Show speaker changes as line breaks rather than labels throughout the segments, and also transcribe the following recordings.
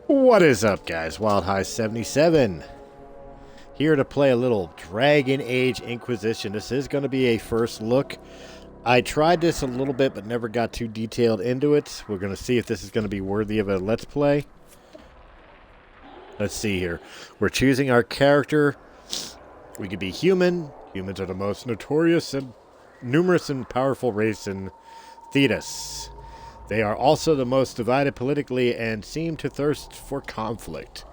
What is up, guys? Wild High 77 here to play a little Dragon Age Inquisition. This is going to be a first look. I tried this a little bit but never got too detailed into it. We're going to see if this is going to be worthy of a let's play. Let's see here. We're choosing our character. We could be human. Humans are the most notorious and numerous and powerful race in Thetis. They are also the most divided politically and seem to thirst for conflict.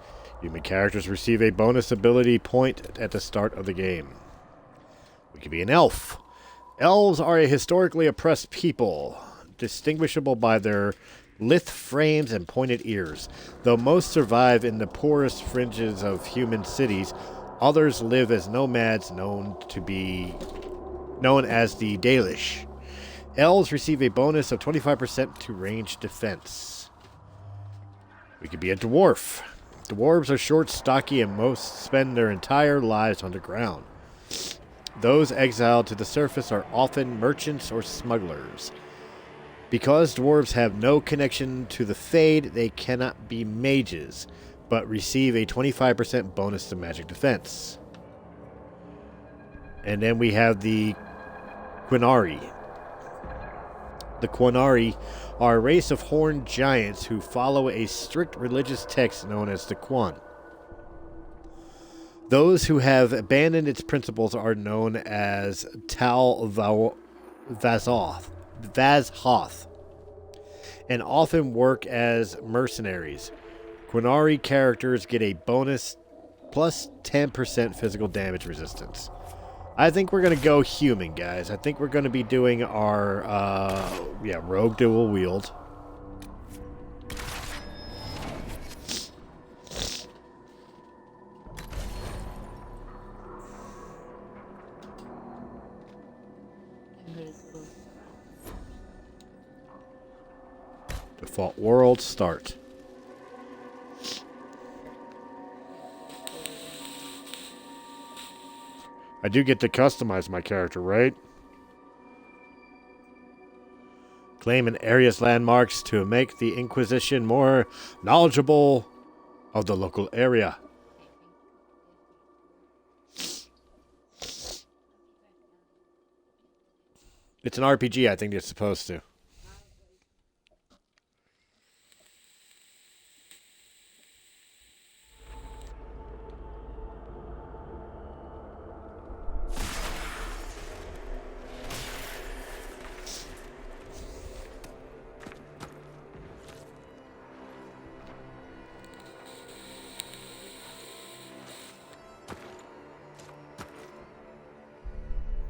Human characters receive a bonus ability point at the start of the game. We could be an elf. Elves are a historically oppressed people, distinguishable by their lithe frames and pointed ears. Though most survive in the poorest fringes of human cities, others live as nomads known as the Dalish. Elves receive a bonus of 25% to range defense. We could be a dwarf. Dwarves are short, stocky, and most spend their entire lives underground. Those exiled to the surface are often merchants or smugglers. Because dwarves have no connection to the Fade, they cannot be mages, but receive a 25% bonus to magic defense. And then we have the Quinari. The Quinari are a race of horned giants who follow a strict religious text known as the Quan. Those who have abandoned its principles are known as Tal Vazoth, and often work as mercenaries. Quinari characters get a bonus plus 10% physical damage resistance. I think we're going to go human, guys. I think we're going to be doing our, rogue dual wield. Default world, start. I do get to customize my character, right? Claim an area's landmarks to make the Inquisition more knowledgeable of the local area. It's an RPG, I think it's supposed to.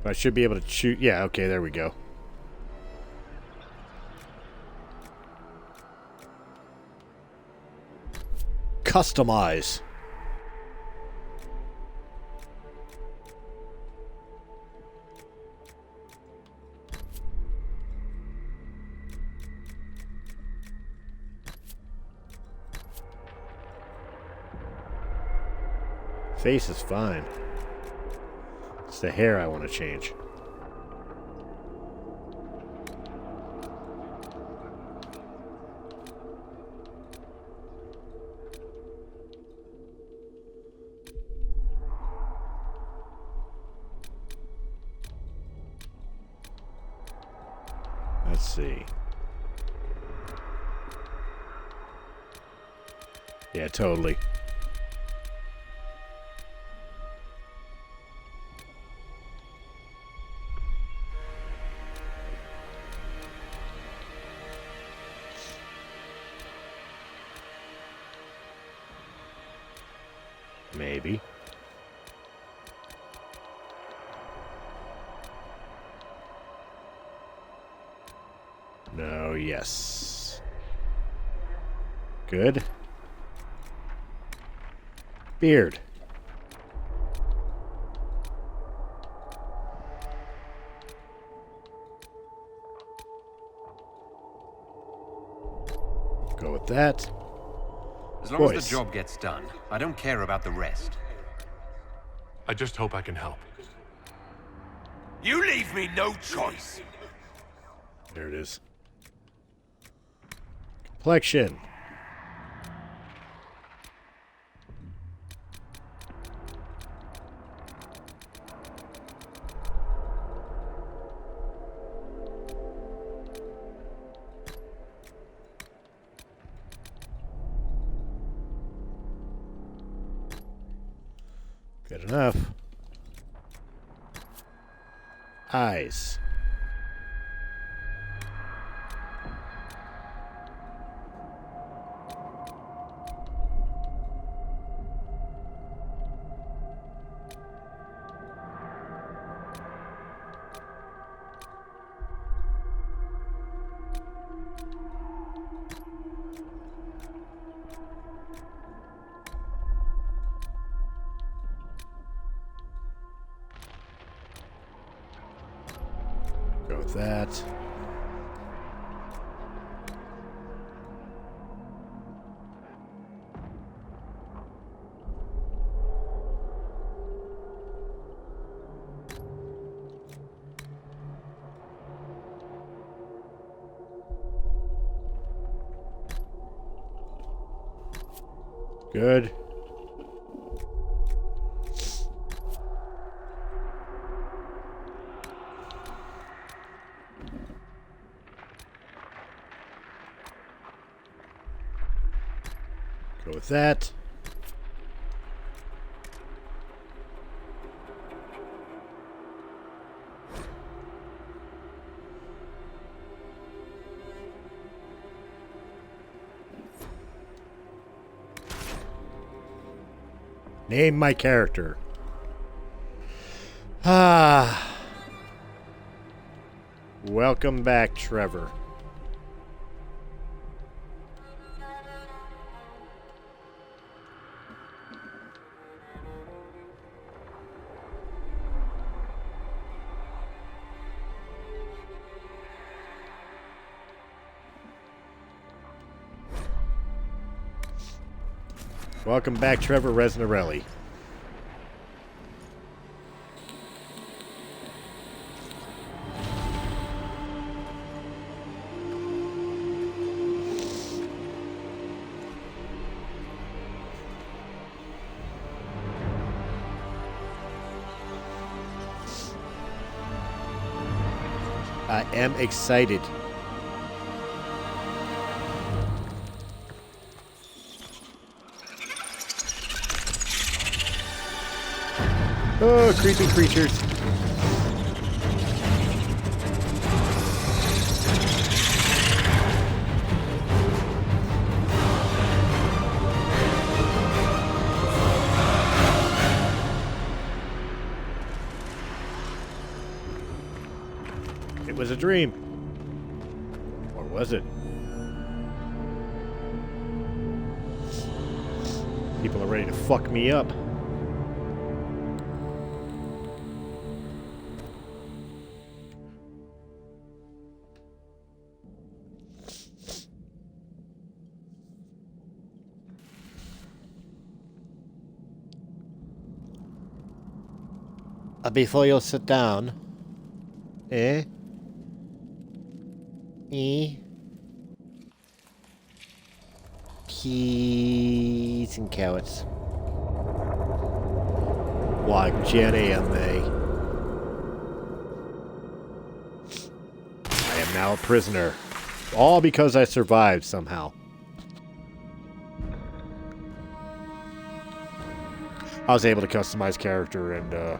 I should be able to shoot. Yeah, okay, there we go. Customize. Face is fine. It's the hair I want to change. Let's see. Yeah, totally. Maybe. No, yes. Good. Beard. Go with that.
As long as the job gets done, I don't care about the rest.
I just hope I can help.
You leave me no choice.
There it is. complexion. Good enough. Eyes. Go with that. Good. Go with that. Name my character. Welcome back, Trevor. Welcome back, Trevor Resnarelli. I am excited. Oh, creepy creatures. It was a dream. Or was it? People are ready to fuck me up. Before you sit down, peas and carrots. Like Jenny and me. I am now a prisoner. All because I survived somehow. I was able to customize character and,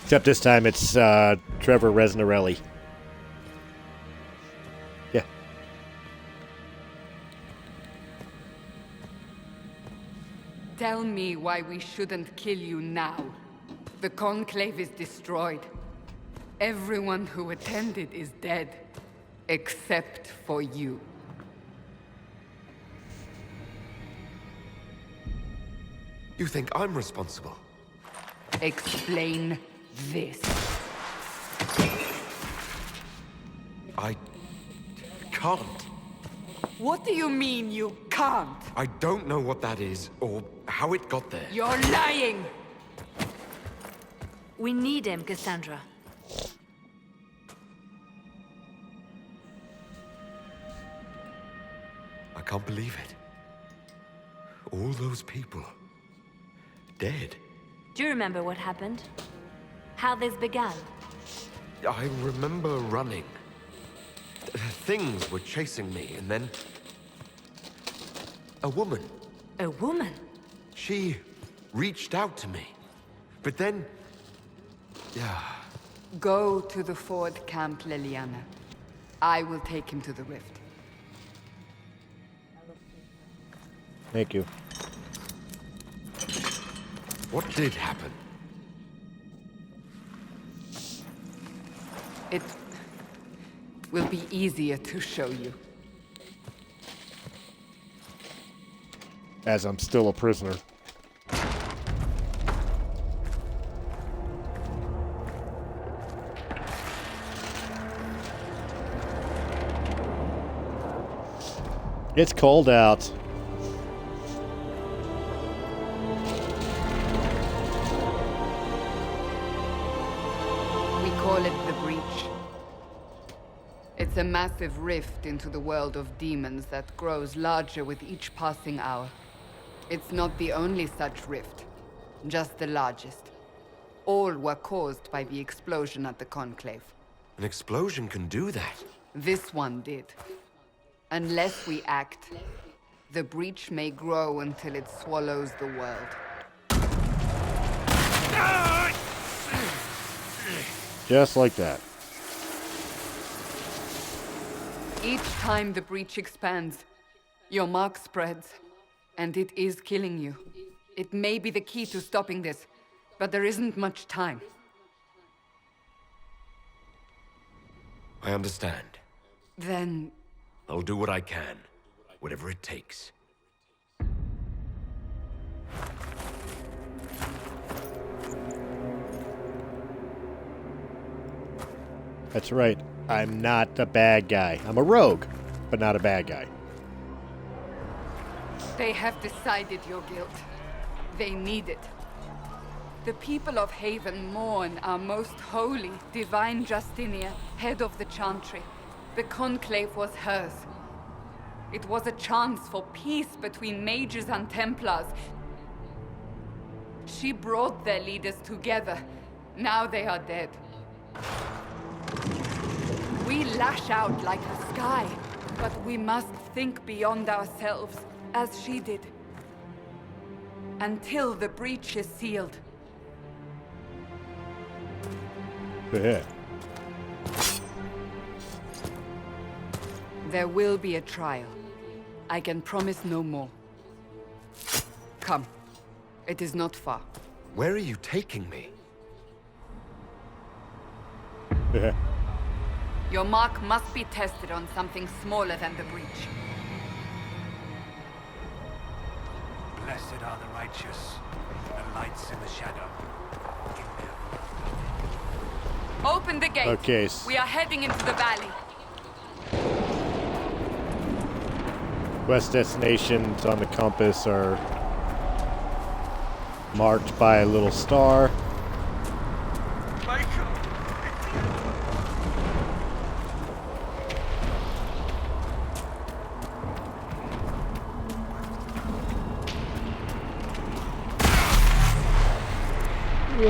except this time it's Trevor Resnarelli. Yeah.
Tell me why we shouldn't kill you now. The Conclave is destroyed. Everyone who attended is dead. Except for you.
You think I'm responsible?
Explain this.
I can't.
What do you mean you can't?
I don't know what that is, or how it got there.
You're lying!
We need him, Cassandra.
I can't believe it. All those people... dead.
Do you remember what happened? How this began?
I remember running. Things were chasing me, and then... a woman.
A woman?
She reached out to me. But then... yeah...
Go to the Ford camp, Liliana. I will take him to the rift.
Thank you.
What did happen?
It will be easier to show you.
As I'm still a prisoner. It's cold out.
We call it the Breach. It's a massive rift into the world of demons that grows larger with each passing hour. It's not the only such rift, just the largest. All were caused by the explosion at the Conclave.
An explosion can do that.
This one did. Unless we act, the breach may grow until it swallows the world.
Just like that.
Each time the breach expands, your mark spreads, and it is killing you. It may be the key to stopping this, but there isn't much time.
I understand.
Then...
I'll do what I can. Whatever it takes.
That's right. I'm not a bad guy. I'm a rogue, but not a bad guy.
They have decided your guilt. They need it. The people of Haven mourn our most holy, divine Justinia, head of the Chantry. The Conclave was hers. It was a chance for peace between mages and Templars. She brought their leaders together. Now they are dead. We lash out like the sky, but we must think beyond ourselves, as she did. Until the breach is sealed.
Yeah.
There will be a trial. I can promise no more. Come. It is not far.
Where are you taking me?
Yeah.
Your mark must be tested on something smaller than the breach.
Blessed are the righteous, the lights in the shadow.
Open the gate.
Okay.
We are heading into the valley.
Quest destinations on the compass are marked by a little star.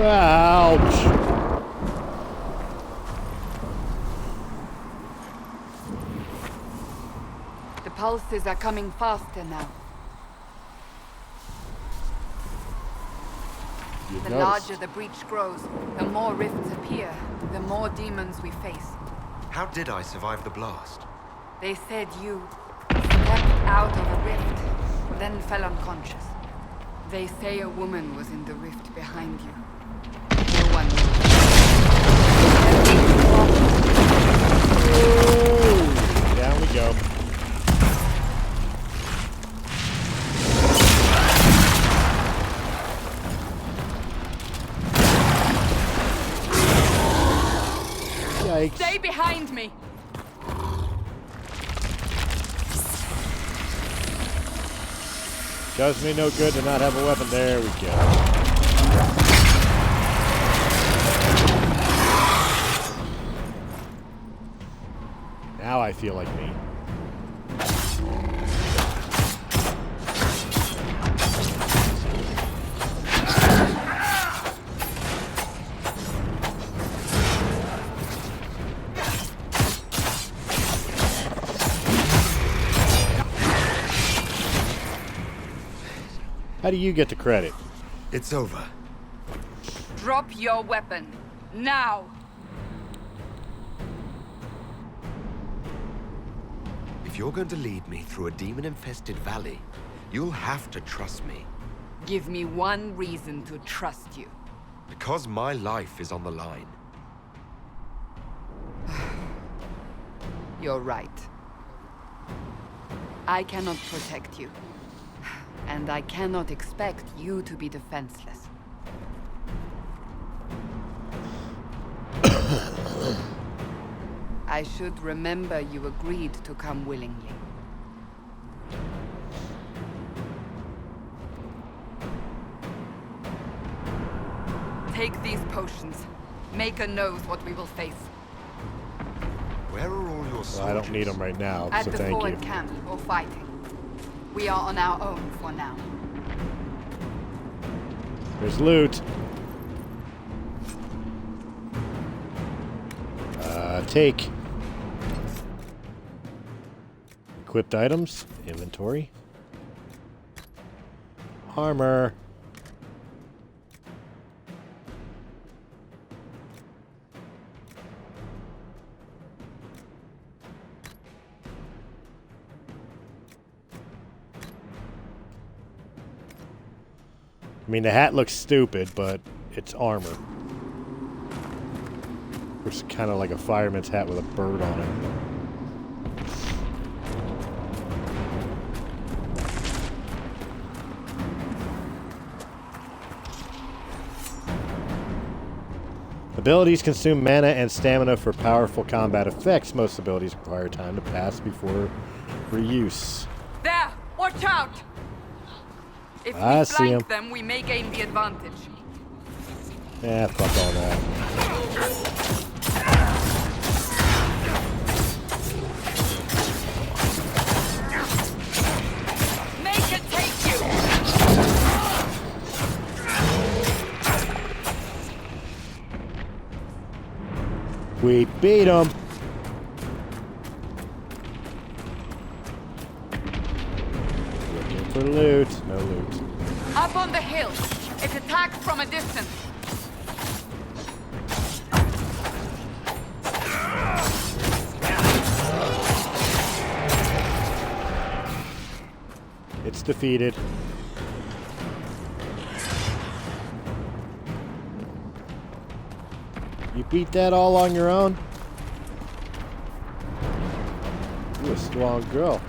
Ouch!
The pulses are coming faster now.
You
The
noticed.
larger the breach grows, the more rifts appear, the more demons we face.
How did I survive the blast?
They said you stepped out of a rift, then fell unconscious. They say a woman was in the rift behind you. No one knows.
Down we go. Yikes.
Stay behind me!
Does me no good to not have a weapon. There we go. Now I feel like me. How do you get the credit?
It's over.
Drop your weapon. Now!
If you're going to lead me through a demon-infested valley, you'll have to trust me.
Give me one reason to trust you.
Because my life is on the line.
You're right. I cannot protect you. And I cannot expect you to be defenseless. I should remember you agreed to come willingly. Take these potions. Maker knows what we will face.
Where are all your soldiers?
Well, I don't need them right now,
At
so
the
thank you.
forward camp or fighting. We are on our own for now.
There's loot. Take. Equipped items. Inventory. Armor. I mean, the hat looks stupid, but it's armor. Which is kind of like a fireman's hat with a bird on it. Abilities consume mana and stamina for powerful combat effects. Most abilities require time to pass before reuse.
There! Watch out! If
I
we
see 'em.
flank them, we may gain the advantage.
Yeah, fuck all that.
Make it take you!
We beat him. Looking for loot. No loot.
Up on the hill. It attacks from a distance.
It's defeated. You beat that all on your own? You're a strong girl.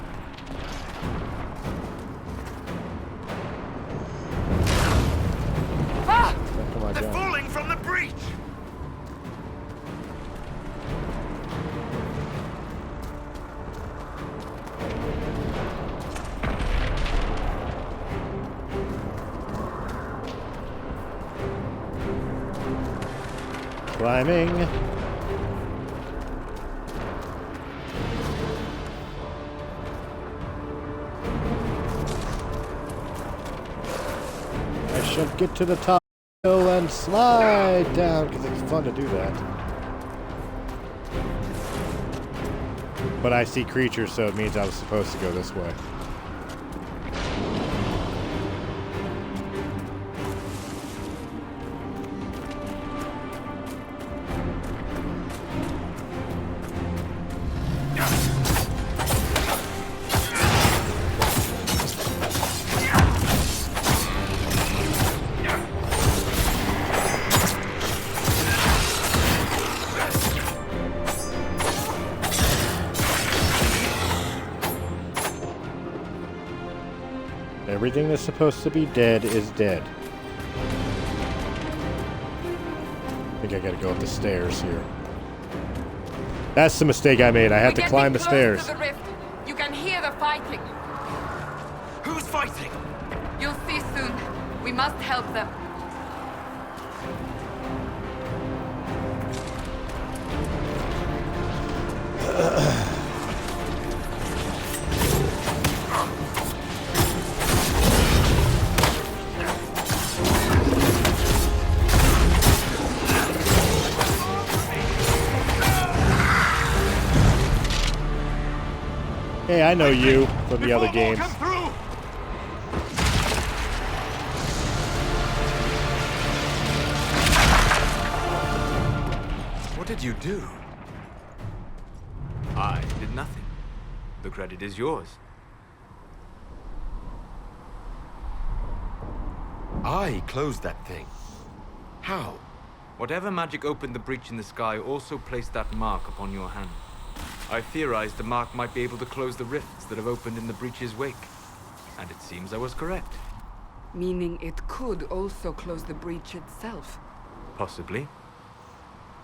Ah!
Come on,
They're
down.
falling from the breach!
Climbing. I shall get to the top hill and slide down because it's fun to do that. But I see creatures, so it means I was supposed to go this way. Everything that's supposed to be dead is dead. I think I gotta go up the stairs here. That's the mistake I made. I had to
We're
climb the
getting close
stairs.
to the rift. You can hear the fighting.
Who's fighting?
must help them.
Hey, I know you from the other games.
What did you do? I did nothing. The credit is yours.
I closed that thing. How?
Whatever magic opened the breach in the sky also placed that mark upon your hand. I theorized the mark might be able to close the rifts that have opened in the breach's wake. And it seems I was correct.
Meaning it could also close the breach itself.
Possibly.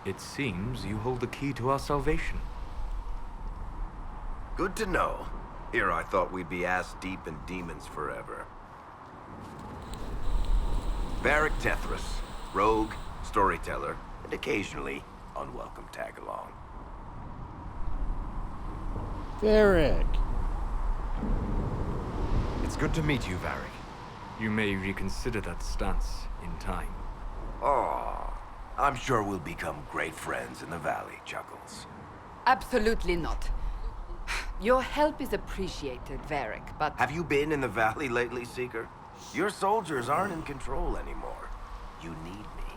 It seems you hold the key to our salvation.
Good to know. Here I thought we'd be ass-deep in demons forever. Varric Tethras, rogue, storyteller, and occasionally unwelcome tag-along.
Varric.
It's good to meet you, Varric.
You may reconsider that stance in time.
Oh, I'm sure we'll become great friends in the valley, Chuckles.
Absolutely not. Your help is appreciated, Varric, but...
Have you been in the valley lately, Seeker? Your soldiers aren't in control anymore. You need me.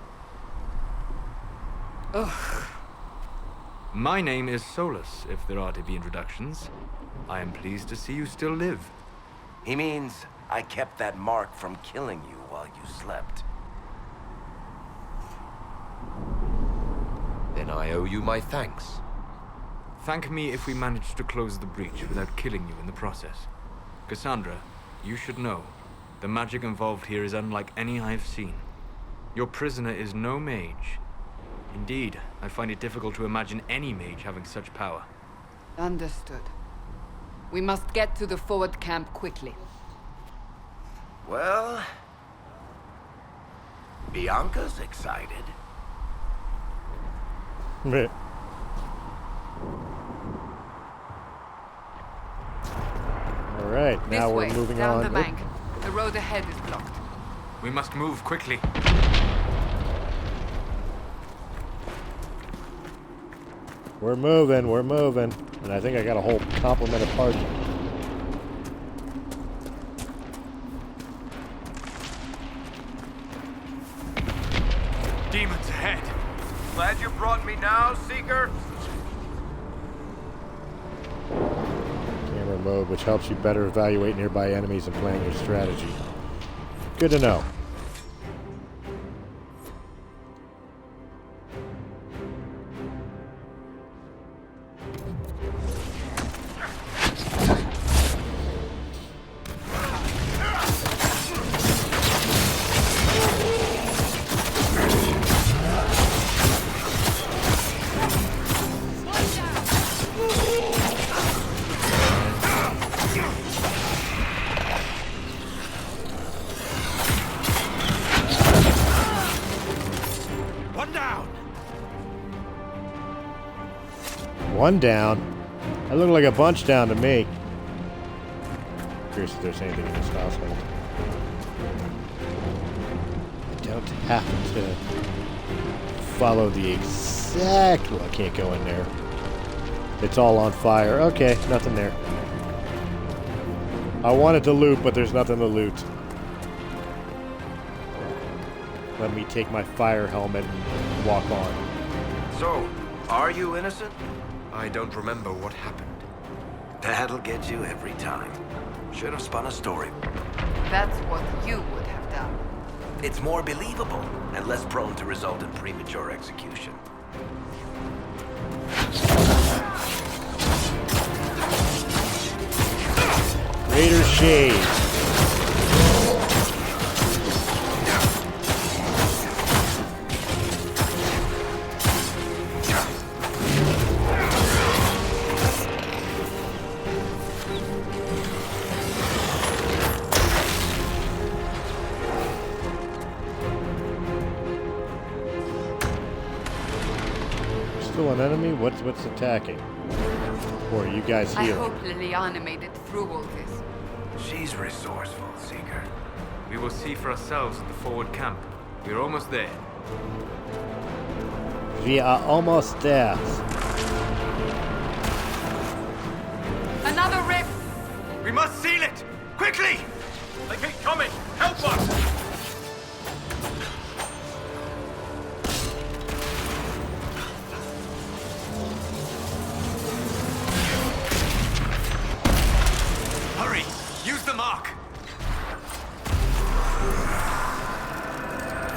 Ugh.
My name is Solus, if there are to be introductions. I am pleased to see you still live.
He means I kept that mark from killing you while you slept.
Then I owe you my thanks.
Thank me if we manage to close the breach without killing you in the process. Cassandra, you should know, the magic involved here is unlike any I have seen. Your prisoner is no mage. Indeed, I find it difficult to imagine any mage having such power.
Understood. We must get to the forward camp quickly.
Well... Bianca's excited.
Meh. All right, now we're moving
down
on.
the bank. The road ahead is blocked.
We must move quickly.
We're moving. And I think I got a whole complement of parts.
Demons ahead.
Glad you brought me now, Seeker.
Camera mode, which helps you better evaluate nearby enemies and plan your strategy. Good to know. One down. That looked like a bunch down to me. Curious if there's anything in this household. I don't have to follow the exact... Well, I can't go in there. It's all on fire. Okay, nothing there. I wanted to loot, but there's nothing to loot. Let me take my fire helmet and walk on.
So, are you innocent?
I don't remember what happened.
That'll get you every time. Should have spun a story.
That's what you would have done.
It's more believable and less prone to result in premature execution.
Raider Shade. still an enemy? What's attacking? Or are you guys
I
healing?
hope Liliana made it through all this.
She's resourceful, Seeker.
We will see for ourselves at the forward camp. We're almost there.
We are almost there.
Another rift!
We must seal it! Quickly!
They keep coming! Help us!
Hurry! Use the mark!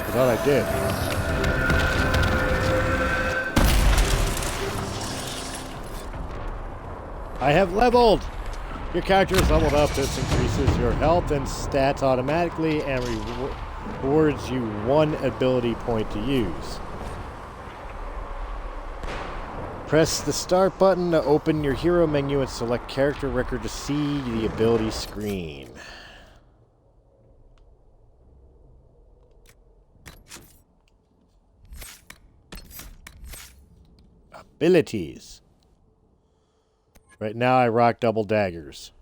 I thought I did. I have leveled! Your character is leveled up. This increases your health and stats automatically and rewards you 1 ability point to use. Press the start button to open your hero menu and select character record to see the ability screen. Abilities. Right now I rock double daggers.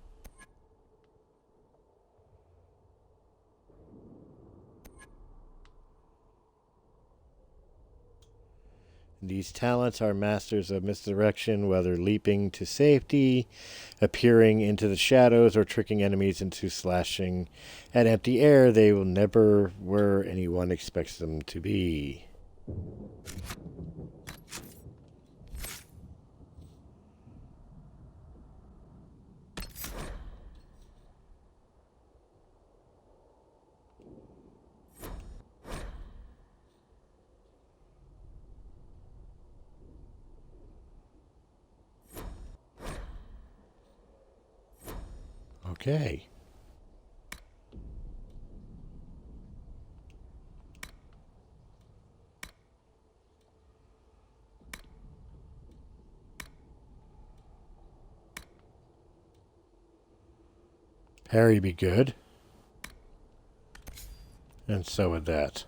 These talents are masters of misdirection, whether leaping to safety, appearing into the shadows, or tricking enemies into slashing at empty air. They will never where anyone expects them to be. Okay. Parry be good. And so would that.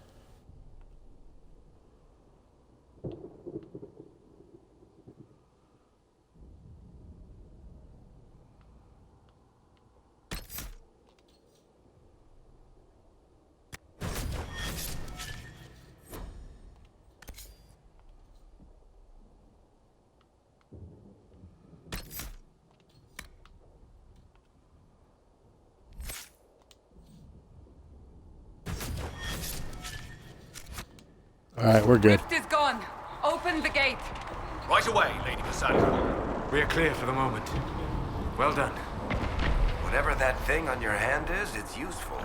Alright, we're good.
Rift is gone. Open the gate.
Right away, Lady Cassandra.
We are clear for the moment. Well done.
Whatever that thing on your hand is, it's useful.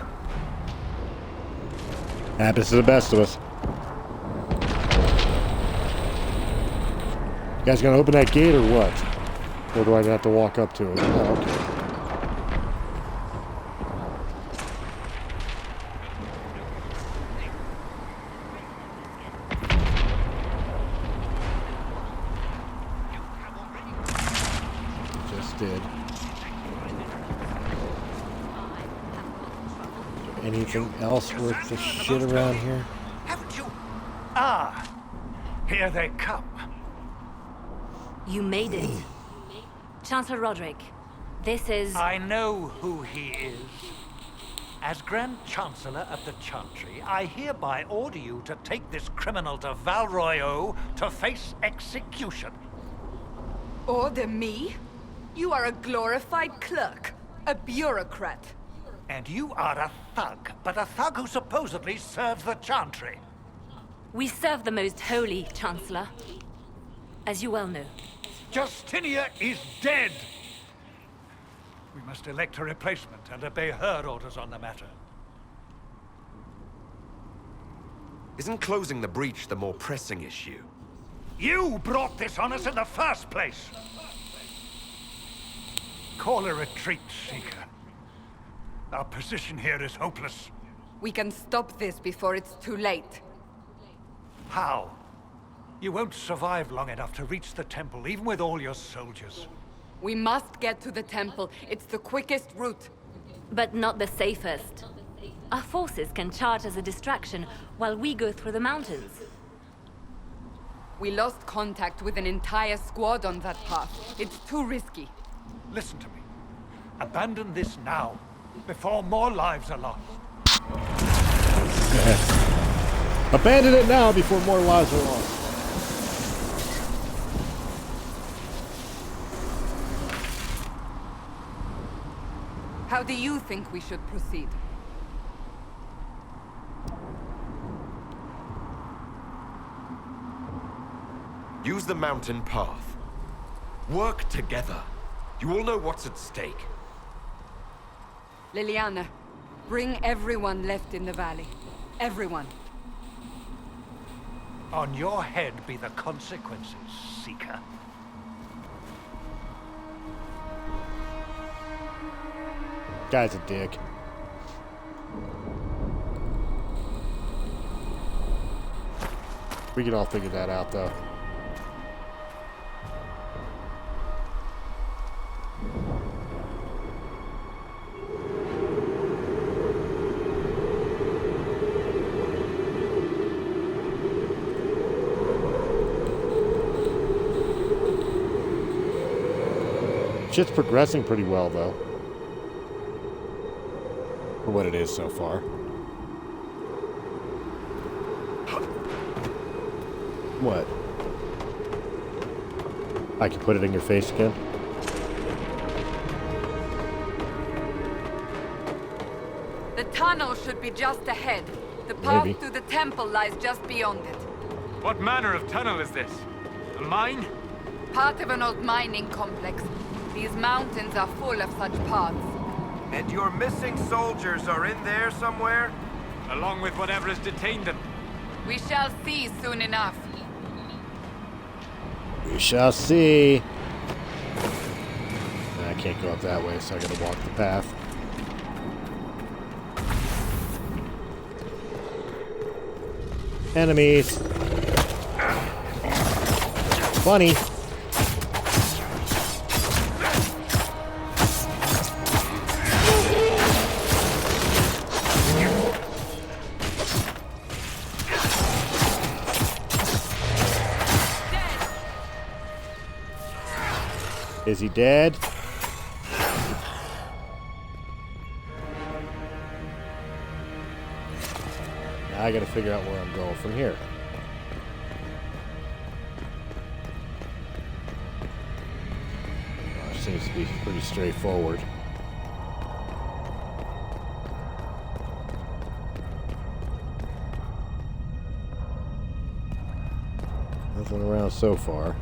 Happens to the best of us. You guys gonna open that gate or what? Or do I have to walk up to it? Oh, okay. Just did. Anything else worth the shit around here?
Haven't you? Ah, here they come.
You made it. Chancellor Roderick, this is...
I know who he is. As Grand Chancellor of the Chantry, I hereby order you to take this criminal to Val Royeaux to face execution.
Order me? You are a glorified clerk, a bureaucrat.
And you are a thug, but a thug who supposedly serves the Chantry.
We serve the most holy, Chancellor. As you well know.
Justinia is dead! We must elect a replacement and obey her orders on the matter.
Isn't closing the breach the more pressing issue?
You brought this on us in the first place! Call a retreat, Seeker. Our position here is hopeless.
We can stop this before it's too late.
How? You won't survive long enough to reach the temple, even with all your soldiers.
We must get to the temple. It's the quickest route.
But not the safest. Our forces can charge as a distraction while we go through the mountains.
We lost contact with an entire squad on that path. It's too risky.
Listen to me. Abandon this now, before more lives are lost.
Abandon it now before more lives are lost.
How do you think we should proceed?
Use the mountain path. Work together. You all know what's at stake.
Liliana, bring everyone left in the valley. Everyone.
On your head be the consequences, Seeker.
Guy's a dick. We can all figure that out, though. Shit's progressing pretty well, though. For what it is so far. What? I can put it in your face again?
The tunnel should be just ahead. The path
Maybe.
to the temple lies just beyond it.
What manner of tunnel is this? A mine?
Part of an old mining complex. These mountains are full of such paths.
And your missing soldiers are in there somewhere?
Along with whatever has detained them.
We shall see soon enough.
We shall see. I can't go up that way, so I gotta walk the path. Enemies. Funny. Is he dead? Now I gotta figure out where I'm going from here. Well, it seems to be pretty straightforward. Nothing around so far.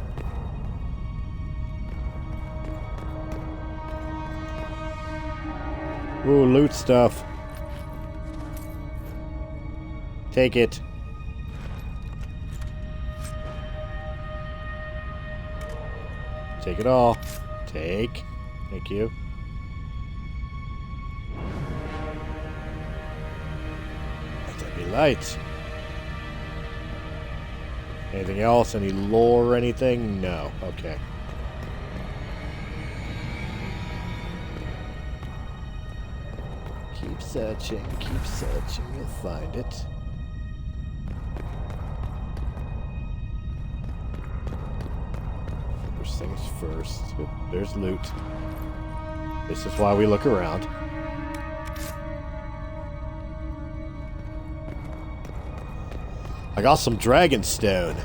Ooh, loot stuff. Take it. Take it all. Take. Thank you. Let that be light. Anything else? Any lore or anything? No. Okay. Keep searching, you'll find it. First things first. Oop, there's loot. This is why we look around. I got some dragon stone.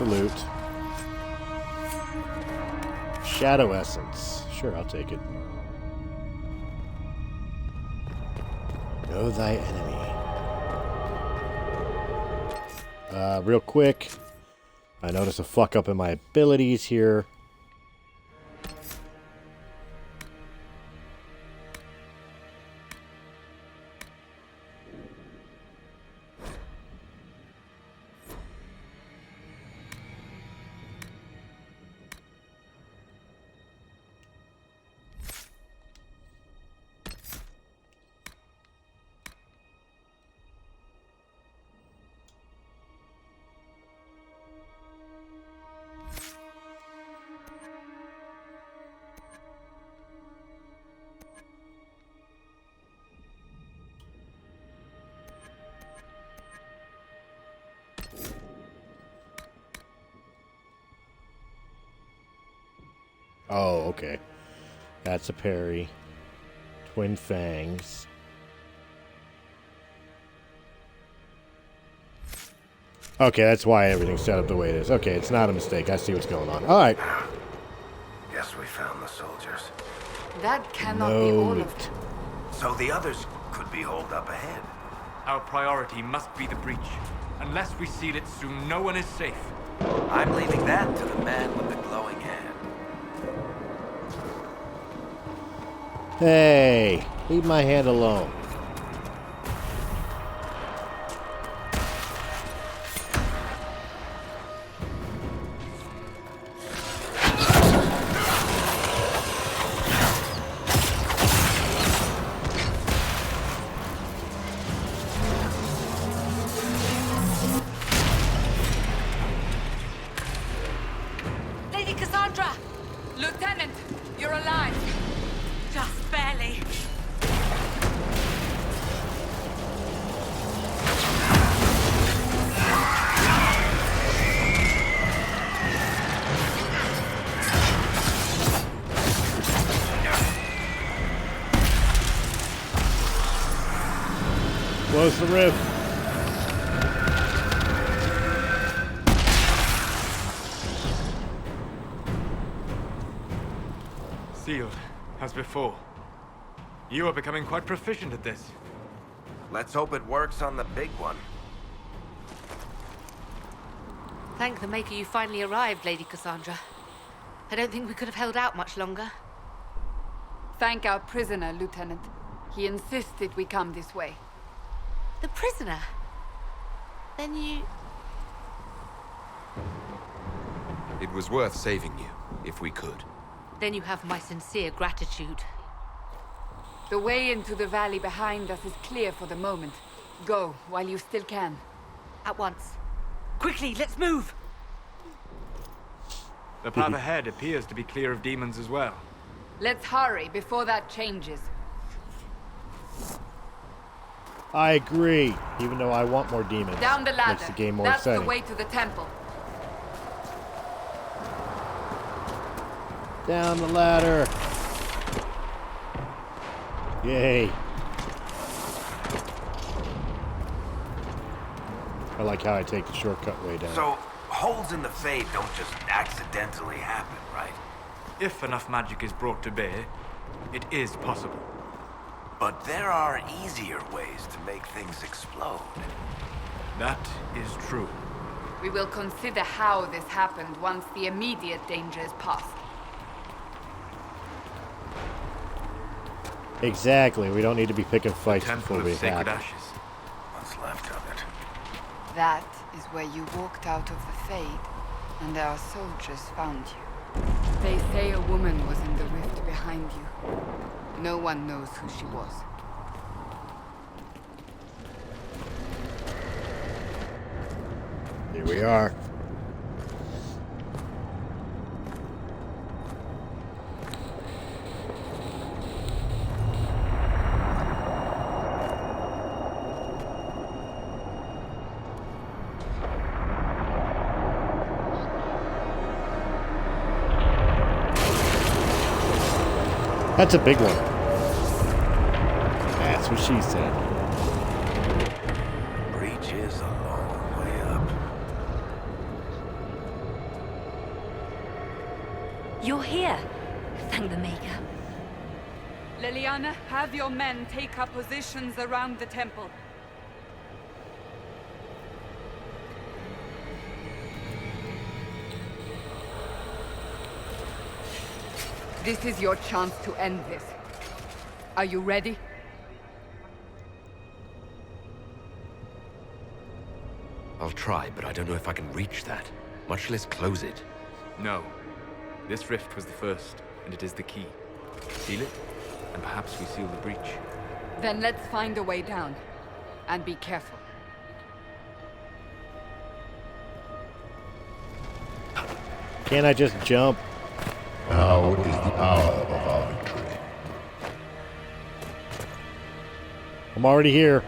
Loot. Shadow essence. Sure, I'll take it. Know thy enemy. Real quick. I notice a fuck up in my abilities here. Oh, okay. That's a parry. Twin fangs. Okay, that's why everything's set up the way it is. Okay, it's not a mistake. I see what's going on. All right.
Guess we found the soldiers.
That cannot be all of them.
So the others could be holed up ahead.
Our priority must be the breach. Unless we seal it soon, no one is safe.
I'm leaving that to the man with the glowing hand.
Hey, leave my hand alone.
Lady Cassandra!
Lieutenant, you're alive.
Just barely.
Close the rift.
Sealed, as before. You are becoming quite proficient at this.
Let's hope it works on the big one.
Thank the Maker you finally arrived, Lady Cassandra. I don't think we could have held out much longer.
Thank our prisoner, Lieutenant. He insisted we come this way.
The prisoner? Then you...
It was worth saving you, if we could.
Then you have my sincere gratitude.
The way into the valley behind us is clear for the moment. Go, while you still can.
At once. Quickly, let's move!
The path ahead appears to be clear of demons as well.
Let's hurry before that changes.
I agree, even though I want more demons.
Down the ladder.
Makes the game more
That's
exciting.
the way to the temple.
Down the ladder. Yay. I like how I take the shortcut way down.
So, holes in the Fade don't just accidentally happen, right?
If enough magic is brought to bear, it is possible.
But there are easier ways to make things explode.
That is true.
We will consider how this happened once the immediate danger is past.
Exactly. We don't need to be picking fights
Temple
before we
of Sacred
have.
Ashes.
What's left of it?
That is where you walked out of the Fade, and our soldiers found you. They say a woman was in the rift behind you. No one knows who she was.
Here we are. That's a big one. That's what she said.
Breach is a long way up.
You're here. Thank the Maker.
Leliana, have your men take up positions around the temple. This is your chance to end this. Are you ready?
I'll try, but I don't know if I can reach that, much less close it.
No. This rift was the first, and it is the key. Seal it, and perhaps we seal the breach.
Then let's find a way down. And be careful.
Can't I just jump?
Now is the hour of our victory.
I'm already here.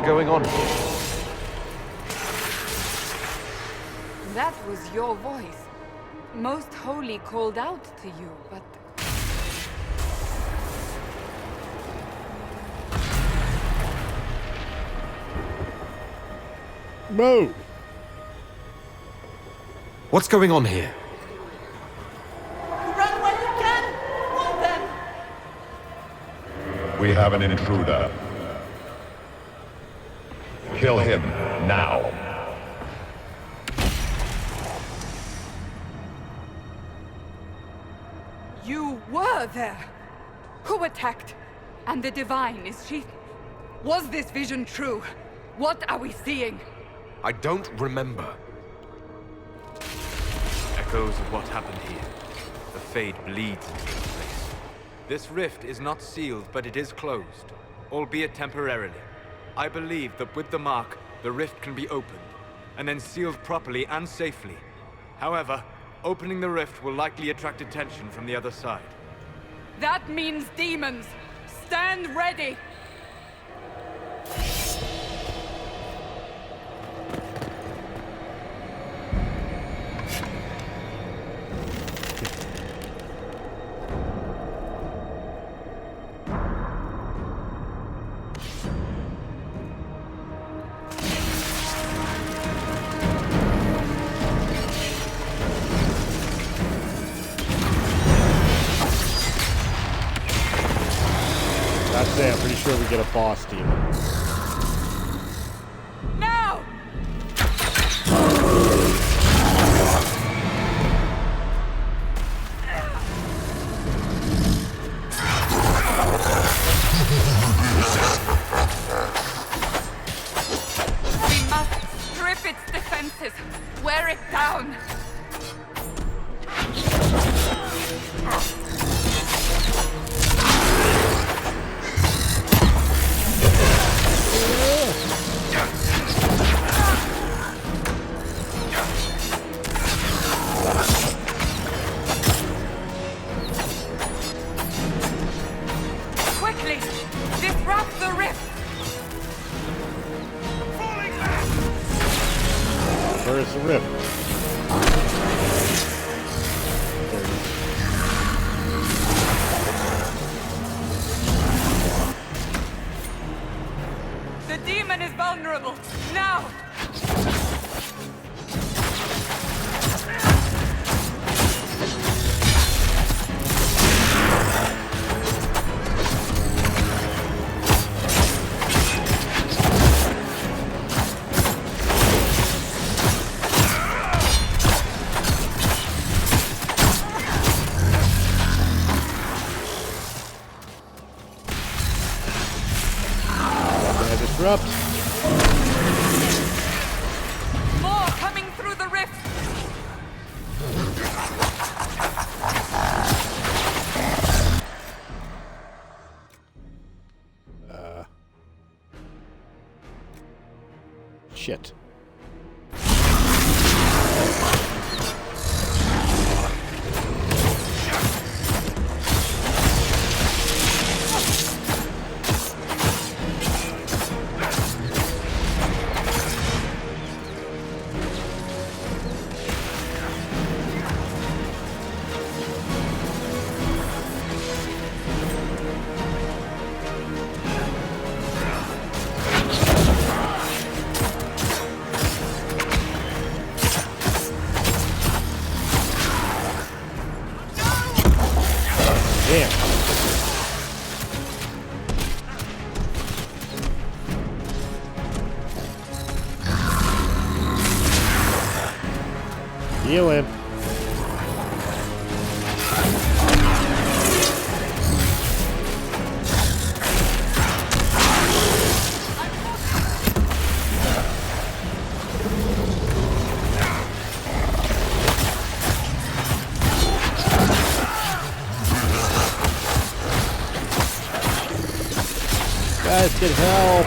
going on here?
That was your voice. Most Holy called out to you, but...
Move!
What's going on here?
Run when you can! Warn them!
We have an intruder. Kill him now.
You were there! Who attacked? And the Divine, is she... Was this vision true? What are we seeing?
I don't remember.
Echoes of what happened here. The Fade bleeds into this place. This rift is not sealed, but it is closed, albeit temporarily. I believe that with the mark, the rift can be opened, and then sealed properly and safely. However, opening the rift will likely attract attention from the other side.
That means demons! Stand ready!
That's it. I'm pretty sure we get a boss demon.
Now! We must strip its defenses. Wear it down. Quickly! Disrupt the rift!
Where is the rift? There it is.
The demon is vulnerable. Now!
Disrupt.
More coming through the rift!
Shit. Damn. Heal him. Guys, get help!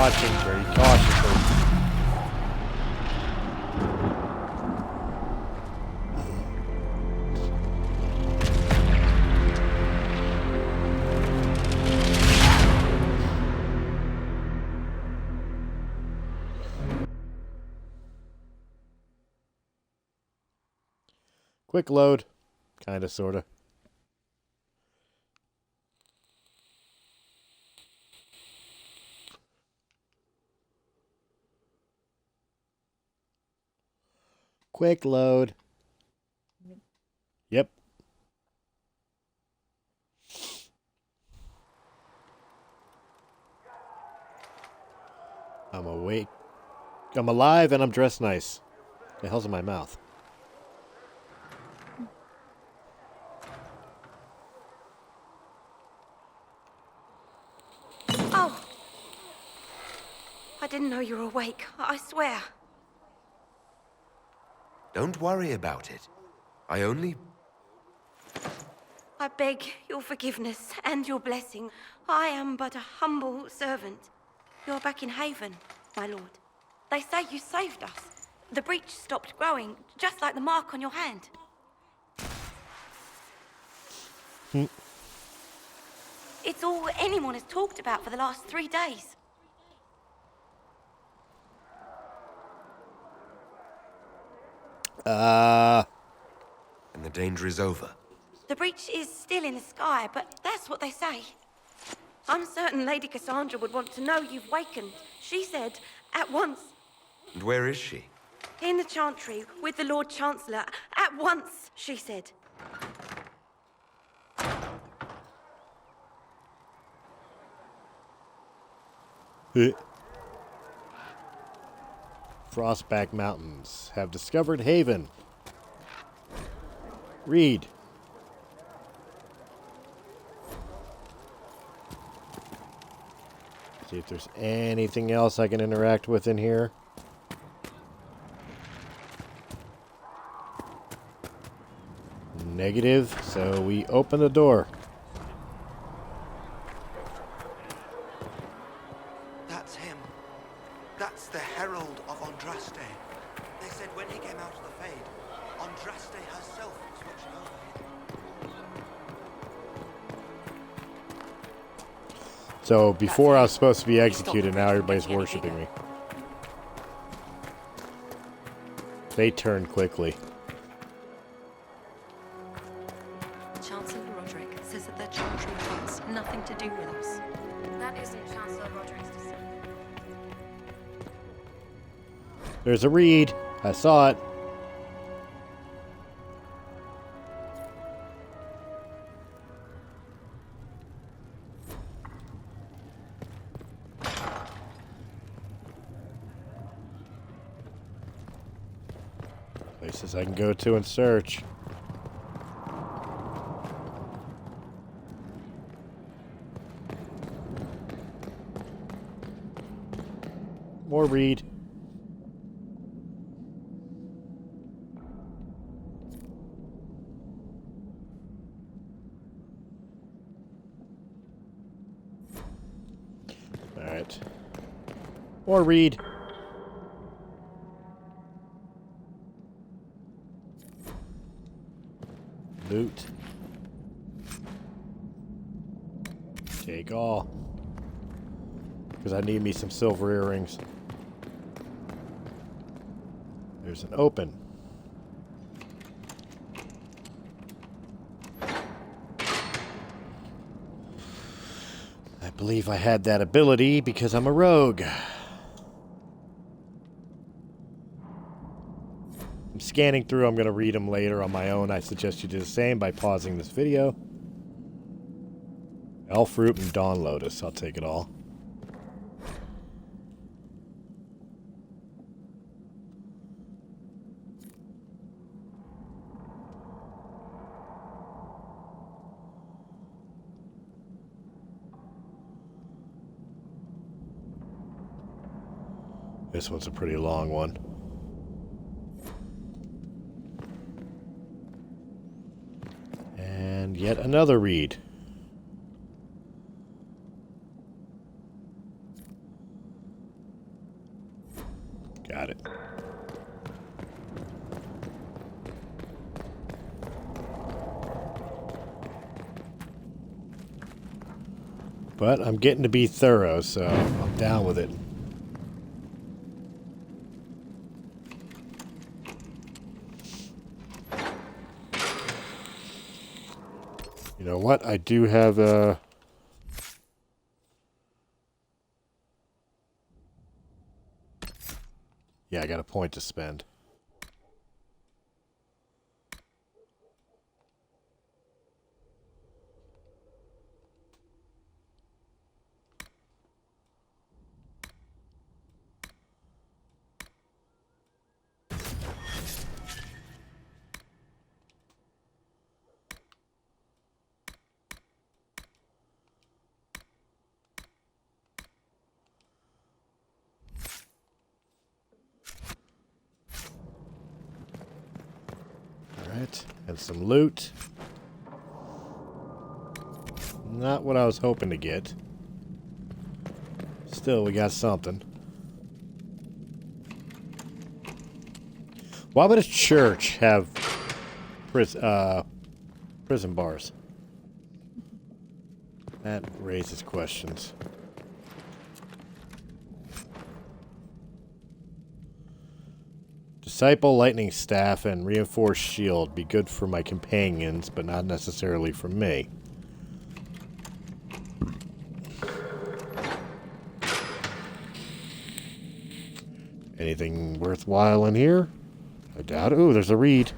watching very cautiously. Quick load. Kinda, sorta. Quick load. Yep. I'm awake. I'm alive and I'm dressed nice. The hell's in my mouth?
Oh! I didn't know you were awake. I swear.
Don't worry about it. I
beg your forgiveness and your blessing. I am but a humble servant. You're back in Haven, my lord. They say you saved us. The breach stopped growing, just like the mark on your hand. It's all anyone has talked about for the last 3 days.
And the danger is over.
The breach is still in the sky, but that's what they say. I'm certain Lady Cassandra would want to know you've wakened. She said, at once.
And where is she?
In the Chantry, with the Lord Chancellor. At once, she said.
Frostback Mountains have discovered Haven. Read. See if there's anything else I can interact with in here. Negative, so we open the door.
That's him. That's the Herald of Andraste. They said when he came out of the Fade, Andraste herself was watching over him.
So before I was supposed to be executed, now everybody's worshipping me. They turn quickly.
Chancellor Roderick says that their chantry wants nothing to do with us.
That isn't Chancellor Roderick's decision.
There's a reed. I saw it. Places I can go to and search. More reed. All right. More reed. Loot. Take all. Because I need me some silver earrings. There's an open. I believe I had that ability because I'm a rogue. I'm scanning through. I'm going to read them later on my own. I suggest you do the same by pausing this video. Elf Root and Dawn Lotus. I'll take it all. This one's a pretty long one. And yet another reed. But I'm getting to be thorough, so I'm down with it. You know what? I do have a... Yeah, I got a point to spend. And some loot. Not what I was hoping to get. Still, we got something. Why would a church have prison bars? That raises questions. Disciple, lightning staff, and reinforced shield be good for my companions, but not necessarily for me. Anything worthwhile in here? I doubt it. Ooh, there's a reed.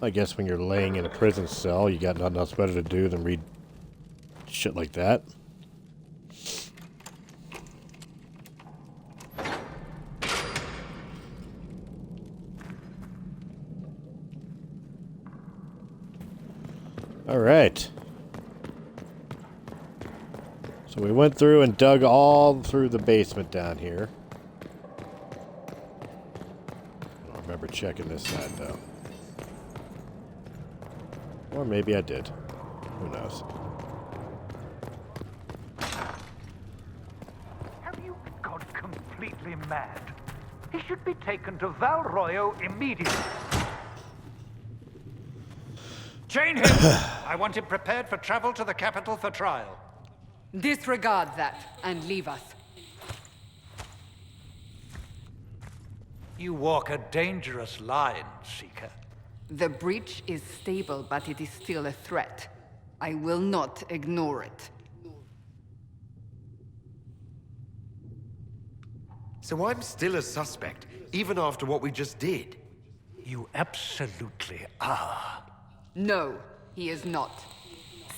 I guess when you're laying in a prison cell, you got nothing else better to do than read shit like that. All right. So we went through and dug all through the basement down here. I don't remember checking this side, though. Or maybe I did. Who knows?
Have you gone completely mad? He should be taken to Val Royo immediately. Chain him! I want him prepared for travel to the capital for trial.
Disregard that and leave us.
You walk a dangerous line, Seeker.
The breach is stable, but it is still a threat. I will not ignore it.
So I'm still a suspect, even after what we just did?
You absolutely are.
No, he is not.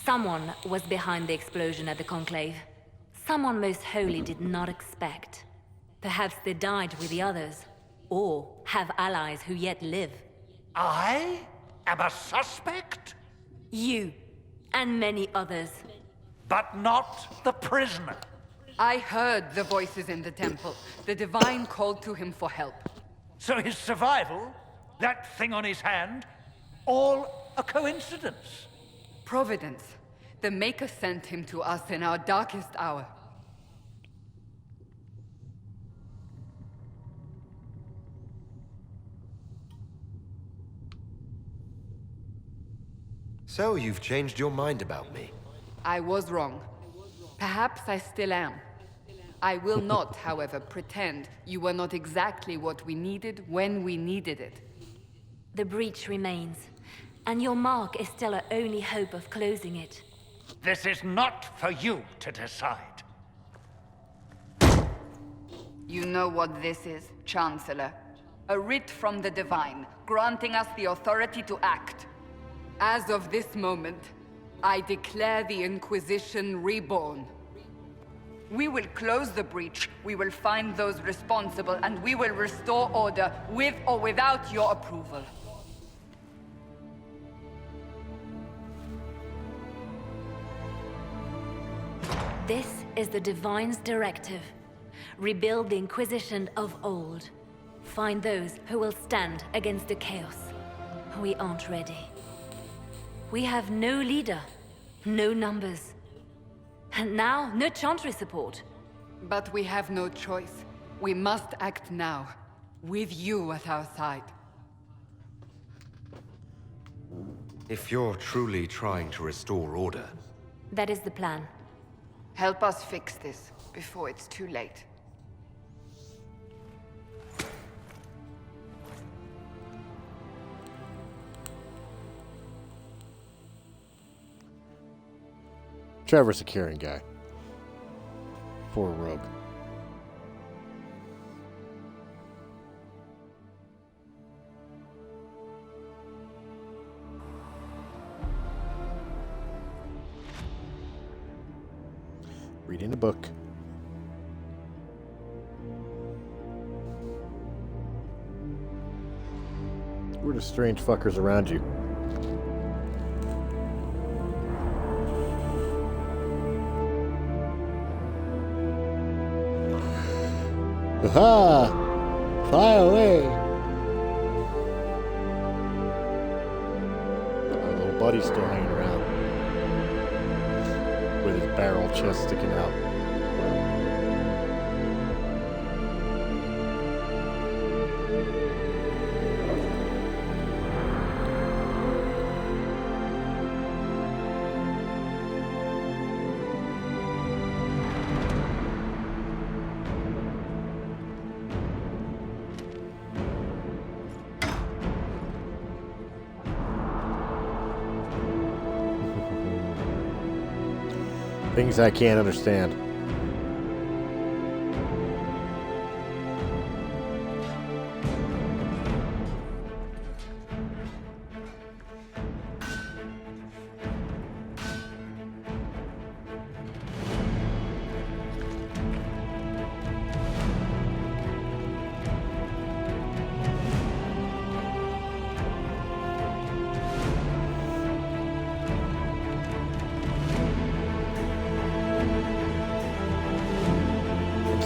Someone was behind the explosion at the Conclave. Someone Most Holy did not expect. Perhaps they died with the others, or have allies who yet live.
I am a suspect?
You, and many others.
But not the prisoner.
I heard the voices in the temple. The Divine called to him for help.
So his survival, that thing on his hand, all a coincidence?
Providence. The Maker sent him to us in our darkest hour.
So you've changed your mind about me?
I was wrong. Perhaps I still am. I will not, however, pretend you were not exactly what we needed when we needed it.
The breach remains, and your mark is still our only hope of closing it.
This is not for you to decide.
You know what this is, Chancellor. A writ from the Divine, granting us the authority to act. As of this moment, I declare the Inquisition reborn. We will close the breach, we will find those responsible, and we will restore order with or without your approval.
This is the Divine's directive. Rebuild the Inquisition of old. Find those who will stand against the chaos. We aren't ready. We have no leader, no numbers. And now, no Chantry support.
But we have no choice. We must act now, with you at our side.
If you're truly trying to restore order...
That is the plan.
Help us fix this before it's too late.
Trevor's a caring guy. Poor rogue. Reading a book. Who are the strange fuckers around you? Aha! Fly away! Our little buddy's still hanging around. With his barrel chest sticking out. Things I can't understand.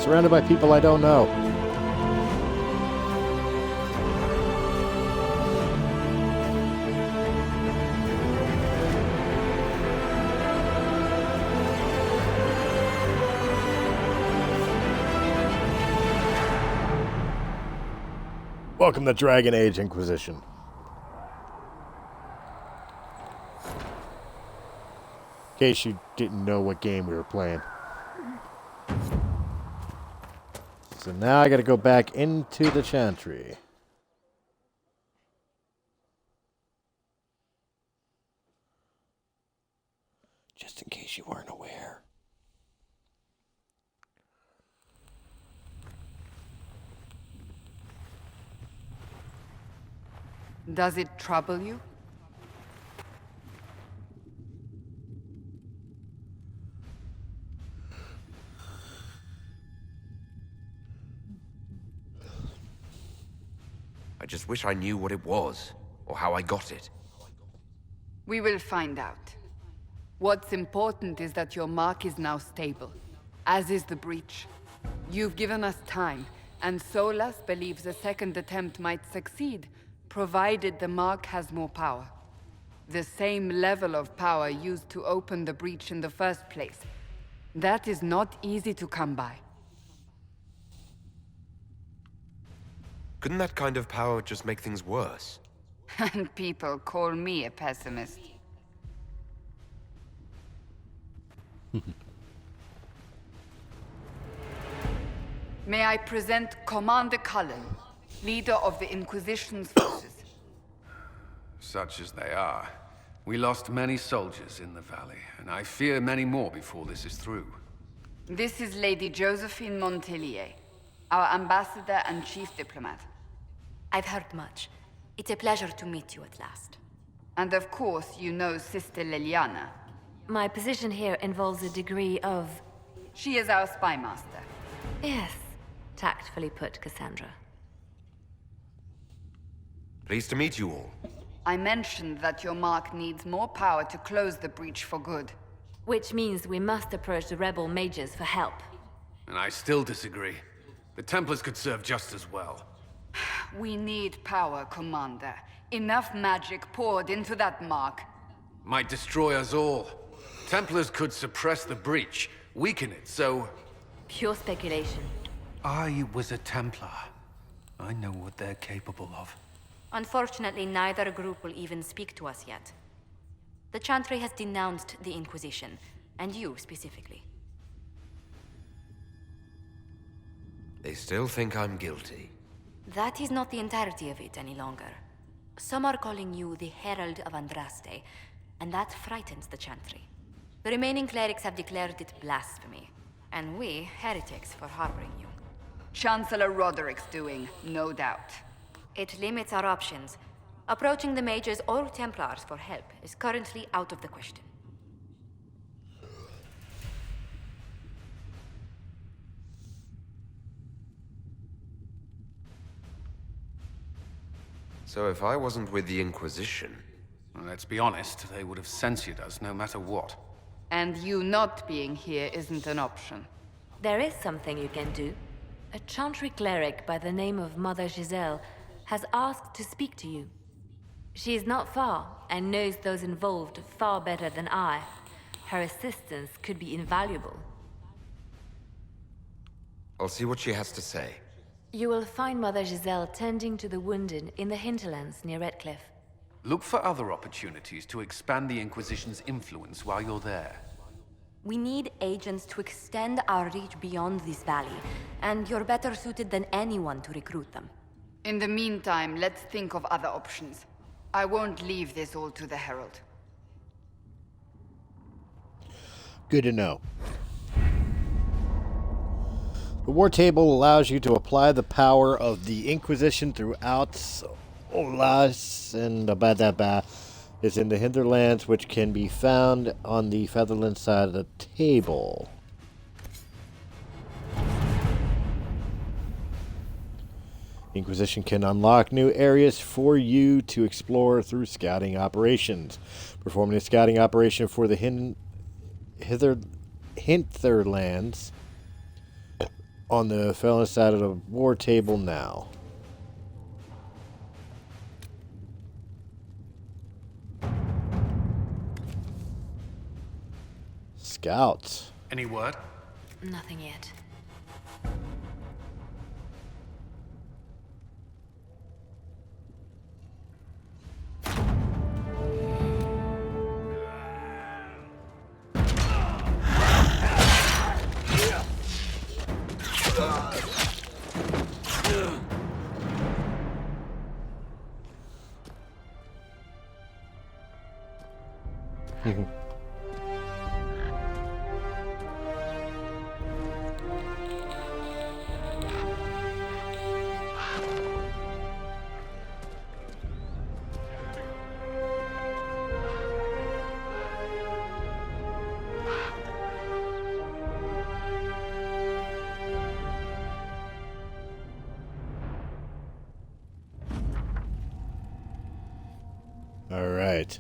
Surrounded by people I don't know. Welcome to Dragon Age Inquisition. In case you didn't know what game we were playing. So now I gotta go back into the Chantry. Just in case you weren't aware.
Does it trouble you?
I just wish I knew what it was, or how I got it.
We will find out. What's important is that your mark is now stable, as is the breach. You've given us time, and Solas believes a second attempt might succeed, provided the mark has more power. The same level of power used to open the breach in the first place. That is not easy to come by.
Couldn't that kind of power just make things worse?
And people call me a pessimist. May I present Commander Cullen, leader of the Inquisition's forces.
Such as they are. We lost many soldiers in the valley, and I fear many more before this is through.
This is Lady Josephine Montelier, our ambassador and chief diplomat.
I've heard much. It's a pleasure to meet you at last.
And of course, you know Sister Liliana.
My position here involves a degree of...
She is our spy master.
Yes, tactfully put, Cassandra.
Pleased to meet you all.
I mentioned that your mark needs more power to close the breach for good.
Which means we must approach the rebel mages for help.
And I still disagree. The Templars could serve just as well.
We need power, Commander. Enough magic poured into that mark.
Might destroy us all. Templars could suppress the breach, weaken it, so...
Pure speculation.
I was a Templar. I know what they're capable of.
Unfortunately, neither group will even speak to us yet.
The Chantry has denounced the Inquisition, and you specifically.
They still think I'm guilty.
That is not the entirety of it any longer. Some are calling you the Herald of Andraste, and that frightens the Chantry. The remaining clerics have declared it blasphemy, and we, heretics, for harboring you.
Chancellor Roderick's doing, no doubt.
It limits our options. Approaching the Mages or Templars for help is currently out of the question.
So if I wasn't with the Inquisition...
Well, let's be honest, they would have censored us no matter what.
And you not being here isn't an option.
There is something you can do. A Chantry cleric by the name of Mother Giselle has asked to speak to you. She is not far, and knows those involved far better than I. Her assistance could be invaluable.
I'll see what she has to say.
You will find Mother Giselle tending to the wounded in the hinterlands near Redcliffe.
Look for other opportunities to expand the Inquisition's influence while you're there.
We need agents to extend our reach beyond this valley, and you're better suited than anyone to recruit them.
In the meantime, let's think of other options. I won't leave this all to the Herald.
Good to know. The War Table allows you to apply the power of the Inquisition throughout Olas and Abadaba is in the hinterlands, which can be found on the Featherland side of the table. Inquisition can unlock new areas for you to explore through scouting operations. Performing a scouting operation for the hinterlands on the Featherland side of the War Table now. Scouts.
Any word?
Nothing yet.
Alright.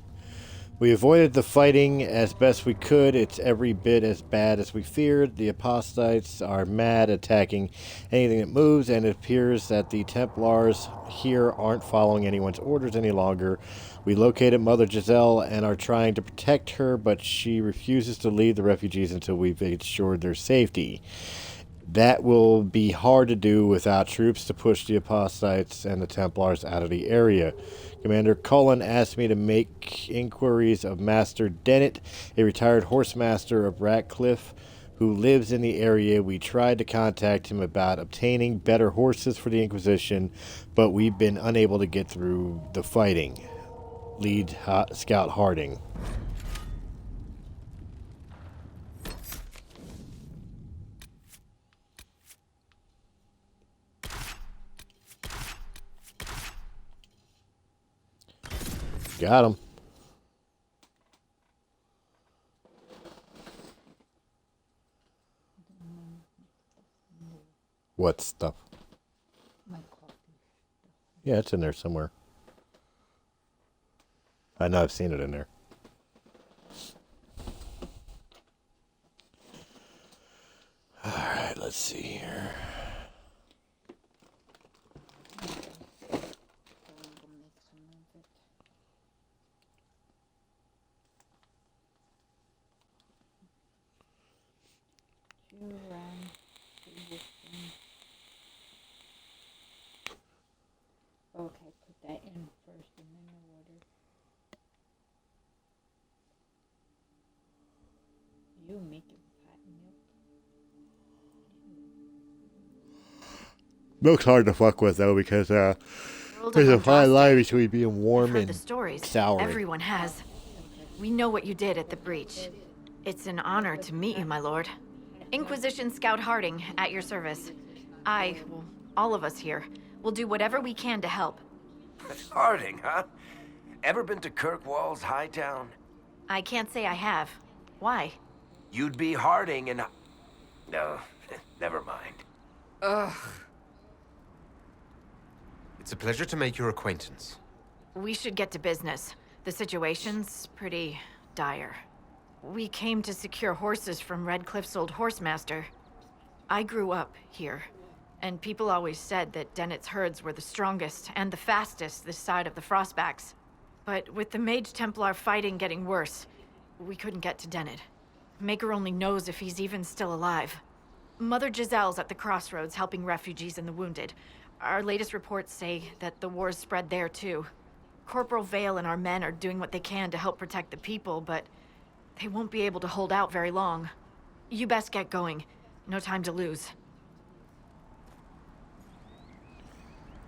We avoided the fighting as best we could. It's every bit as bad as we feared. The apostates are mad, attacking anything that moves, and it appears that the Templars here aren't following anyone's orders any longer. We located Mother Giselle and are trying to protect her, but she refuses to leave the refugees until we've ensured their safety. That will be hard to do without troops to push the apostates and the Templars out of the area. Commander Cullen asked me to make inquiries of Master Dennett, a retired horsemaster of Ratcliffe, who lives in the area. We tried to contact him about obtaining better horses for the Inquisition, but we've been unable to get through the fighting. Lead Scout Harding. Got him. What stuff? Yeah, it's in there somewhere. I know I've seen it in there. Alright, let's see here.
Okay, put that in first and then the water.
Milk's hard to fuck with though because there's a fine line between being warm and
the stories.
sour.
Everyone has. We know what you did at the breach. It's an honor to meet you, my lord. Inquisition Scout Harding, at your service. Well, all of us here, will do whatever we can to help.
Harding, huh? Ever been to Kirkwall's Hightown?
I can't say I have. Why?
You'd be Harding and... No, never mind.
Ugh.
It's a pleasure to make your acquaintance.
We should get to business. The situation's pretty dire. We came to secure horses from Redcliffe's old horsemaster. I grew up here, and people always said that Dennett's herds were the strongest and the fastest this side of the Frostbacks. But with the Mage Templar fighting getting worse, we couldn't get to Dennett. Maker only knows if he's even still alive. Mother Giselle's at the crossroads helping refugees and the wounded. Our latest reports say that the war's spread there too. Corporal Vale and our men are doing what they can to help protect the people, but they won't be able to hold out very long. You best get going. No time to lose.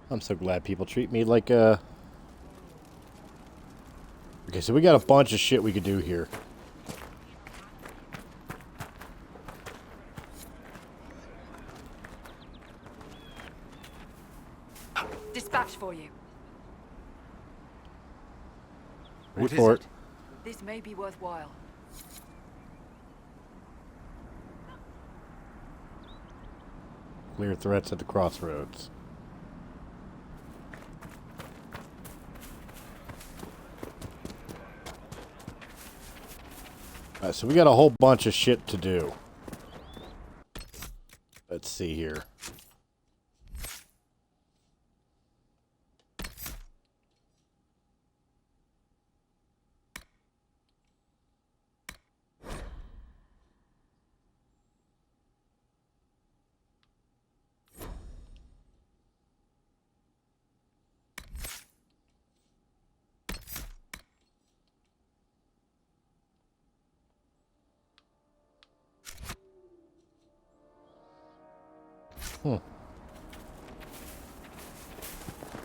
I'm so glad people treat me like a... Okay, so we got a bunch of shit we could do here.
Dispatch for you.
Report.
This may be worthwhile.
Clear threats at the crossroads. Alright, so we got a whole bunch of shit to do. Let's see here.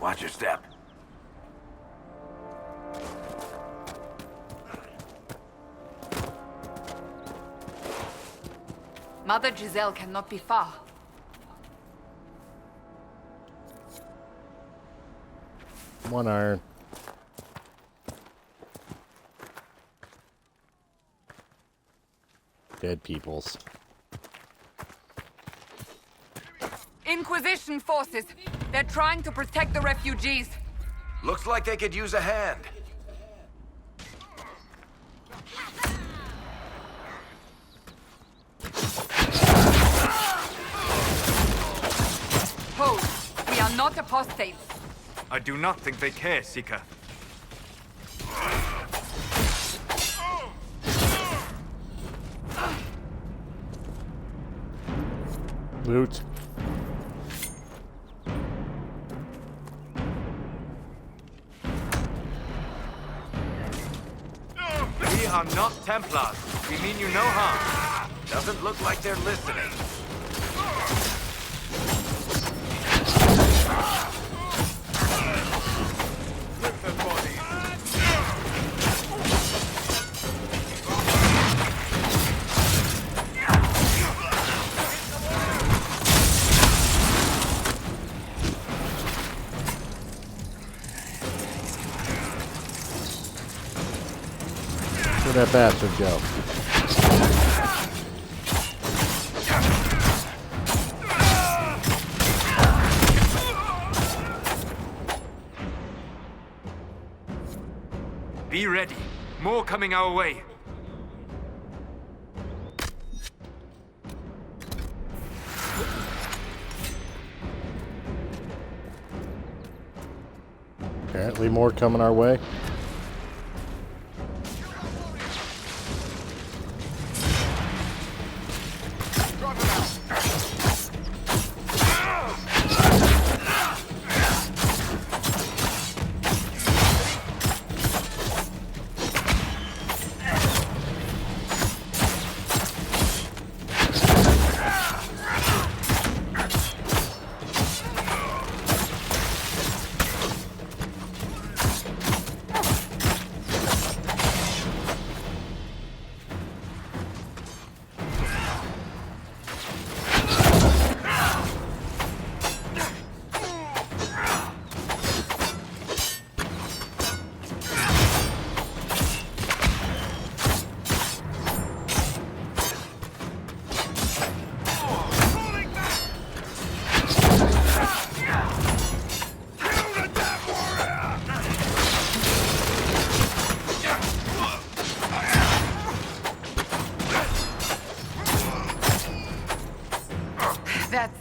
Watch your step.
Mother Giselle cannot be far.
One iron. Dead peoples.
Inquisition forces. They're trying to protect the refugees.
Looks like they could use a hand.
Hold. We are not apostates.
I do not think they care, Seeker.
Loot.
We are not Templars. We mean you no harm.
Doesn't look like they're listening.
Where'd that bastard go?
Be ready. More coming our way.
Apparently more coming our way.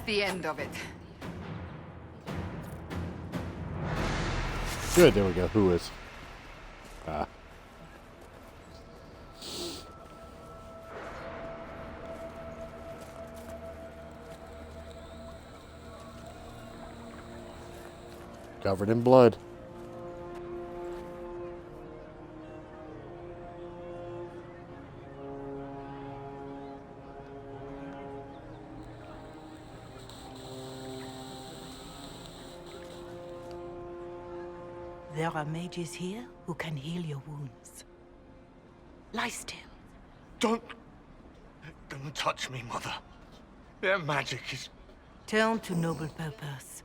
the end of it.
Good, there we go. Who is? Covered in blood.
There are mages here who can heal your wounds. Lie still.
Don't touch me, Mother. Their magic is...
Turn to noble purpose.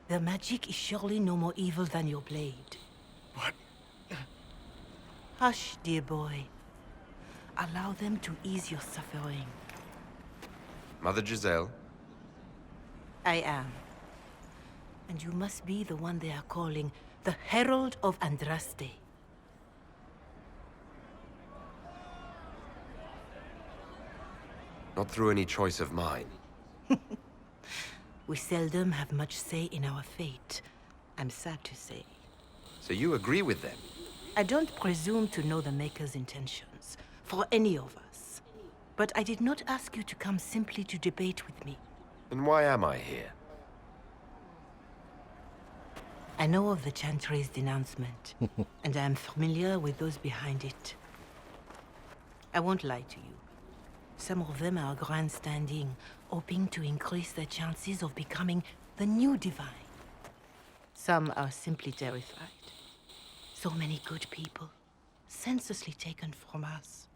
Their magic is surely no more evil than your blade.
What?
Hush, dear boy. Allow them to ease your suffering.
Mother Giselle?
I am. And you must be the one they are calling the Herald of Andraste.
Not through any choice of mine.
We seldom have much say in our fate, I'm sad to say.
So you agree with them?
I don't presume to know the Maker's intentions, for any of us. But I did not ask you to come simply to debate with me.
Then why am I here?
I know of the Chantry's denouncement, and I am familiar with those behind it. I won't lie to you. Some of them are grandstanding, hoping to increase their chances of becoming the new divine. Some are simply terrified. So many good people, senselessly taken from us.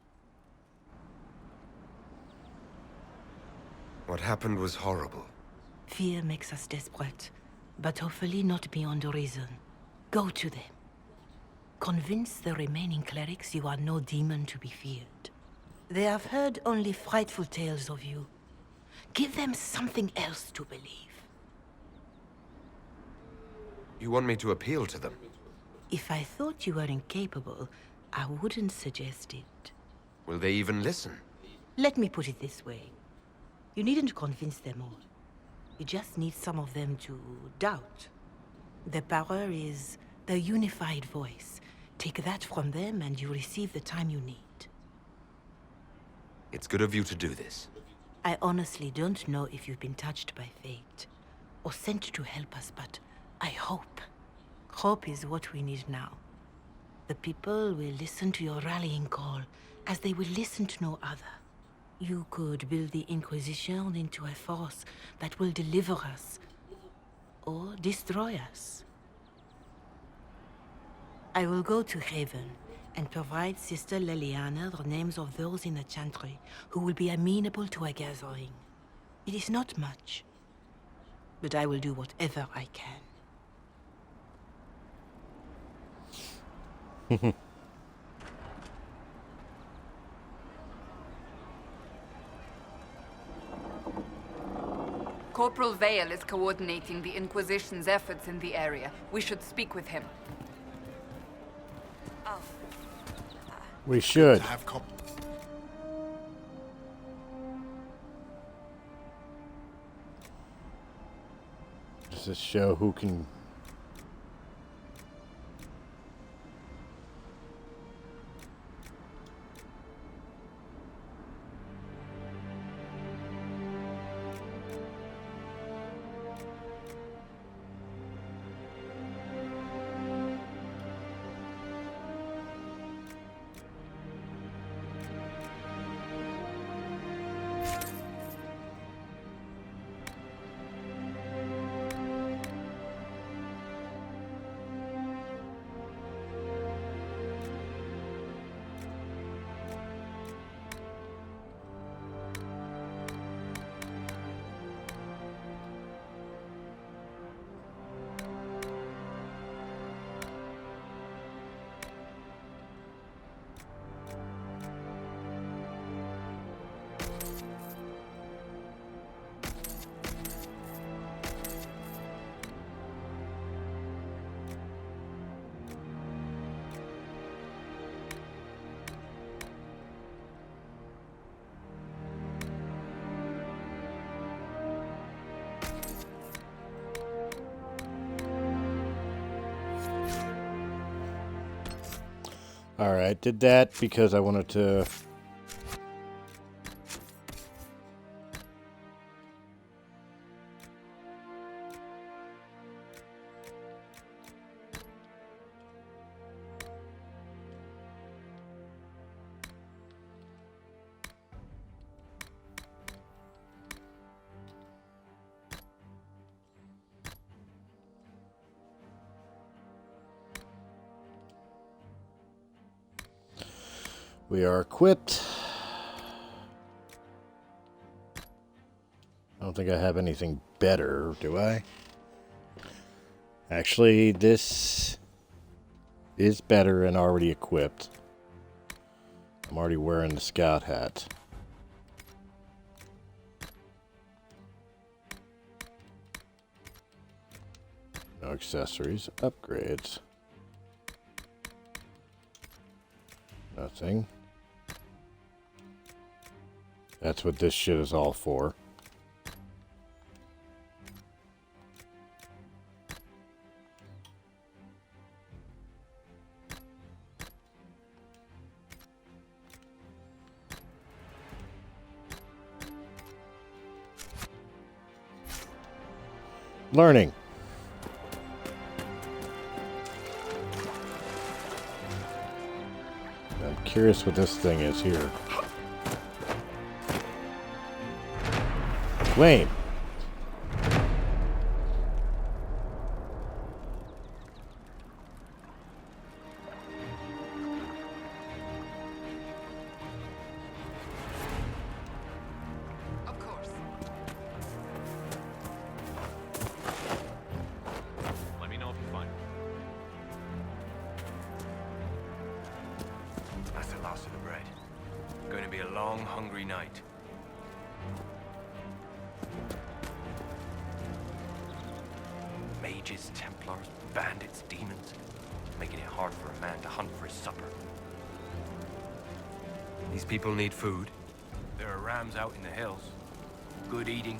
What happened was horrible.
Fear makes us desperate, but hopefully not beyond reason. Go to them. Convince the remaining clerics you are no demon to be feared. They have heard only frightful tales of you. Give them something else to believe.
You want me to appeal to them?
If I thought you were incapable, I wouldn't suggest it.
Will they even listen?
Let me put it this way. You needn't convince them all. You just need some of them to doubt. Their power is their unified voice. Take that from them and you receive the time you need.
It's good of you to do this.
I honestly don't know if you've been touched by fate, or sent to help us, but I hope. Hope is what we need now. The people will listen to your rallying call, as they will listen to no other. You could build the Inquisition into a force that will deliver us, or destroy us. I will go to Haven, and provide Sister Leliana the names of those in the Chantry who will be amenable to a gathering. It is not much, but I will do whatever I can.
Corporal Vale is coordinating the Inquisition's efforts in the area. We should speak with him.
We should. Does this show who can... Alright, did that because I wanted to... We are equipped. I don't think I have anything better, do I? Actually, this is better and already equipped. I'm already wearing the scout hat. No accessories, upgrades. Nothing. That's what this shit is all for. Learning. I'm curious what this thing is here. Flame.
Of course.
Let me know if you find it.
That's the last of the bread. Going to be a long, hungry night. Mages, Templars, bandits, demons, making it hard for a man to hunt for his supper. These people need food. There are rams out in the hills. Good eating,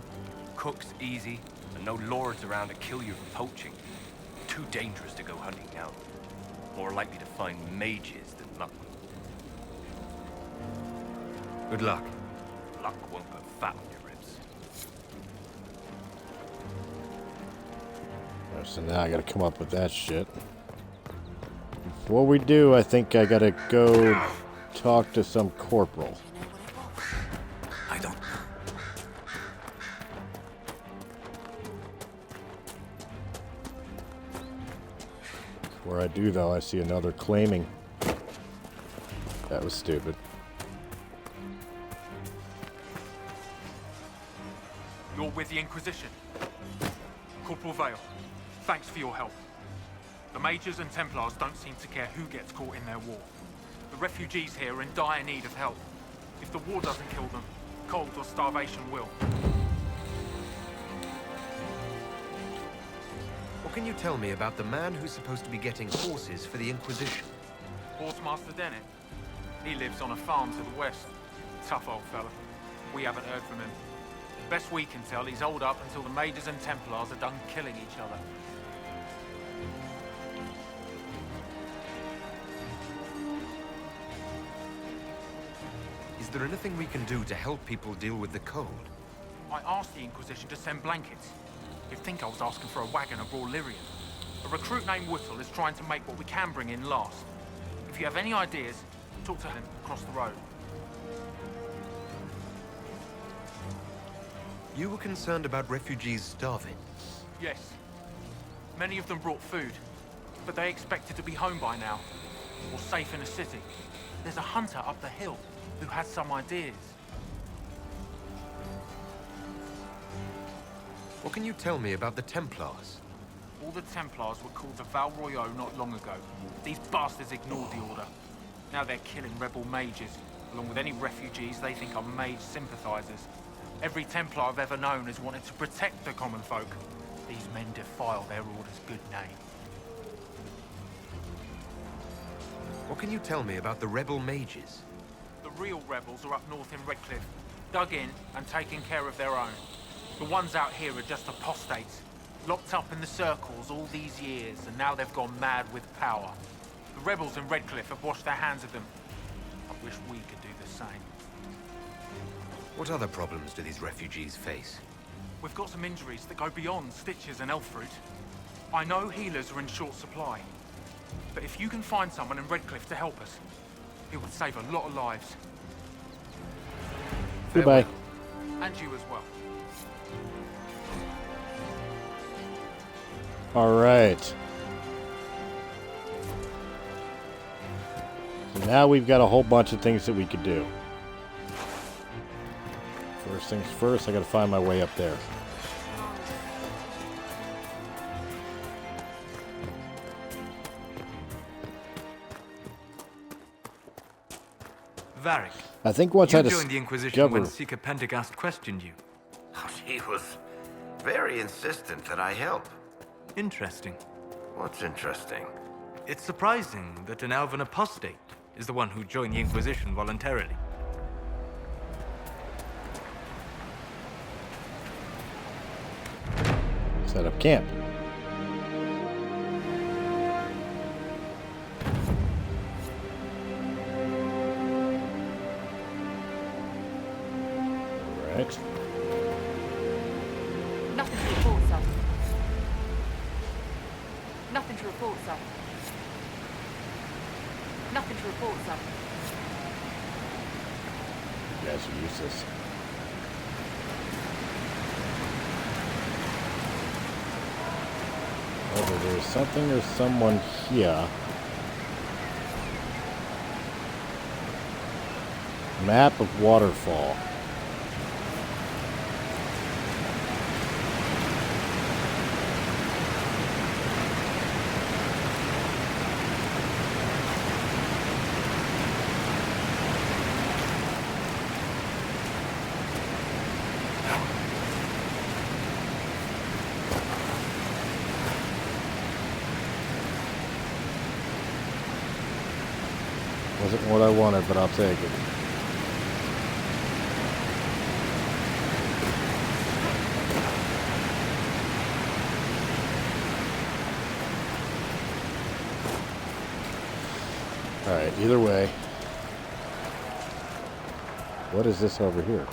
cooks easy, and no lords around to kill you for poaching. Too dangerous to go hunting now. More likely to find mages than luck. Good luck. Luck won't put fat on your ribs.
So now I gotta come up with that shit. Before we do, I think I gotta go talk to some corporal.
I don't.
Before I do, though, I see another claiming. That was stupid.
You're with the Inquisition. Corporal Vale, thanks for your help. The Mages and Templars don't seem to care who gets caught in their war. The refugees here are in dire need of help. If the war doesn't kill them, cold or starvation will.
What can you tell me about the man who's supposed to be getting horses for the Inquisition?
Horsemaster Dennett. He lives on a farm to the west. Tough old fella. We haven't heard from him. Best we can tell, he's holed up until the Mages and Templars are done killing each other.
Is there anything we can do to help people deal with the cold?
I asked the Inquisition to send blankets. You'd think I was asking for a wagon of raw Lyrian. A recruit named Whittle is trying to make what we can bring in last. If you have any ideas, talk to him across the road.
You were concerned about refugees starving?
Yes. Many of them brought food, but they expected to be home by now, or safe in a city. There's a hunter up the hill who has some ideas.
What can you tell me about the Templars?
All the Templars were called the Val Royeaux not long ago. These bastards ignored the order. Now they're killing rebel mages, along with any refugees they think are mage sympathizers. Every Templar I've ever known has wanted to protect the common folk. These men defile their order's good name.
What can you tell me about the rebel mages?
The real rebels are up north in Redcliffe, dug in and taking care of their own. The ones out here are just apostates, locked up in the circles all these years, and now they've gone mad with power. The rebels in Redcliffe have washed their hands of them. I wish we could do the same.
What other problems do these refugees face?
We've got some injuries that go beyond stitches and elf fruit. I know healers are in short supply, but if you can find someone in Redcliffe to help us, it would save a lot of lives.
Goodbye.
And you as well.
All right. So now we've got a whole bunch of things that we could do. First things first, I gotta find my way up there.
Varric.
I think once
you
I
joined the Inquisition
discover...
when Seeker Pendergast questioned you.
He was very insistent that I help.
Interesting.
What's interesting?
It's surprising that an elven apostate is the one who joined the Inquisition voluntarily.
Set up camp. Right.
Nothing to report, sir. Nothing to report, sir. Nothing to report, sir.
You guys are useless. Whether there's something or someone here. Map of waterfall. Wasn't what I wanted, but I'll take it. Alright, either way. What is this over here?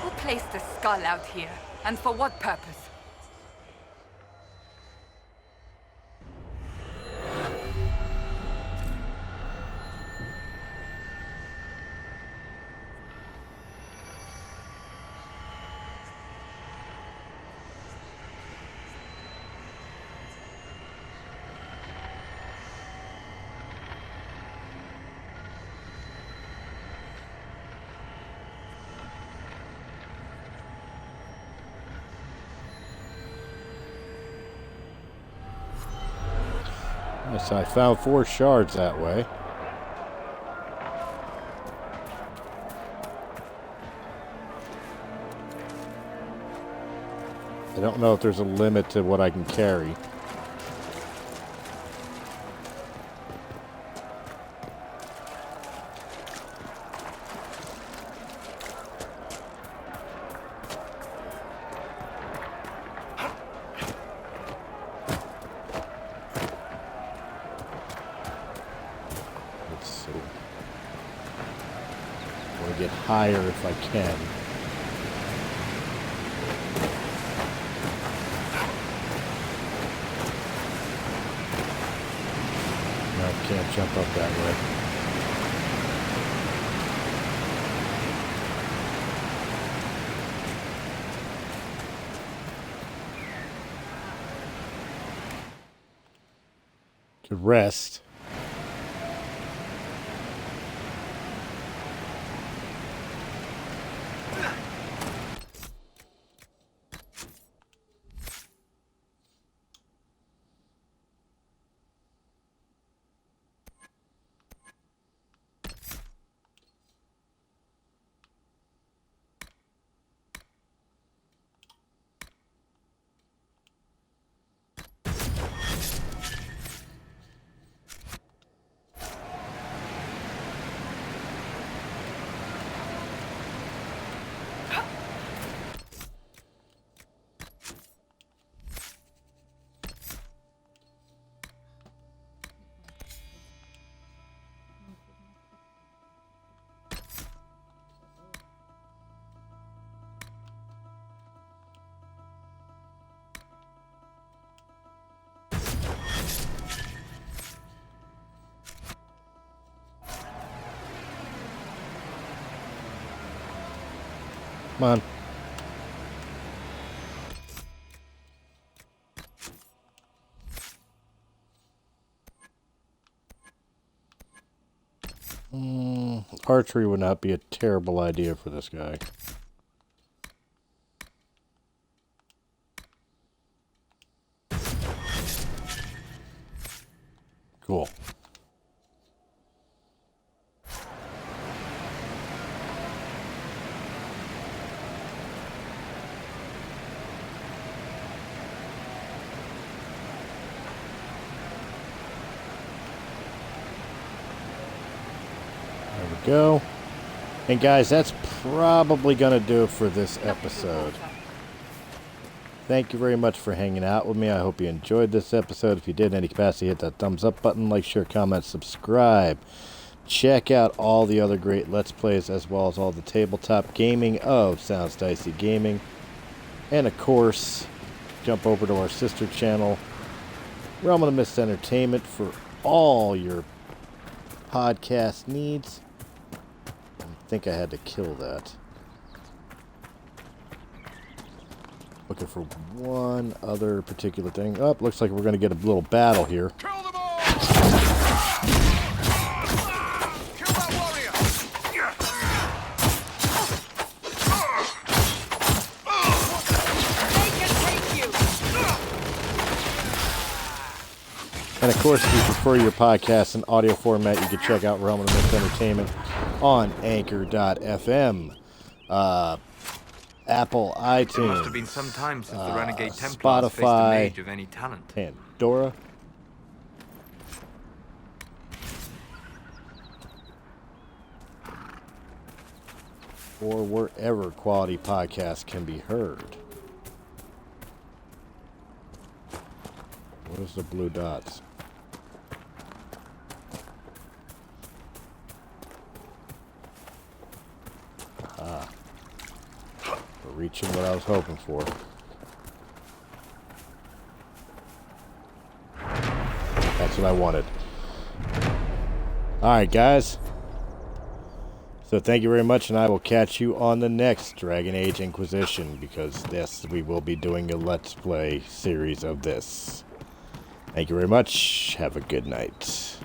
Who placed the skull out here? And for what purpose?
Yes, I found 4 shards that way. I don't know if there's a limit to what I can carry. Higher if I can. No, can't jump up that way. To rest. Come on. Archery would not be a terrible idea for this guy. Cool. There we go. And guys, that's probably going to do it for this episode. Thank you very much for hanging out with me. I hope you enjoyed this episode. If you did in any capacity, hit that thumbs up button, like, share, comment, subscribe. Check out all the other great Let's Plays as well as all the tabletop gaming of Sounds Dicey Gaming. And of course, jump over to our sister channel, Realm of the Mist Entertainment, for all your podcast needs. I think I had to kill that. Looking for one other particular thing. Oh, looks like we're going to get a little battle here.
Kill them all! Kill that warrior!
They can take you!
And of course, if you prefer your podcast in audio format, you can check out Realm of the Mist Entertainment on Anchor.fm. Apple, iTunes,
It must have been some time since the Renegade Templars faced a
Spotify,
mage of any talent.
Pandora. Or wherever quality podcasts can be heard. What is the blue dots? Ah. We're reaching what I was hoping for. That's what I wanted. Alright, guys. So thank you very much, and I will catch you on the next Dragon Age Inquisition, because yes, we will be doing a Let's Play series of this. Thank you very much. Have a good night.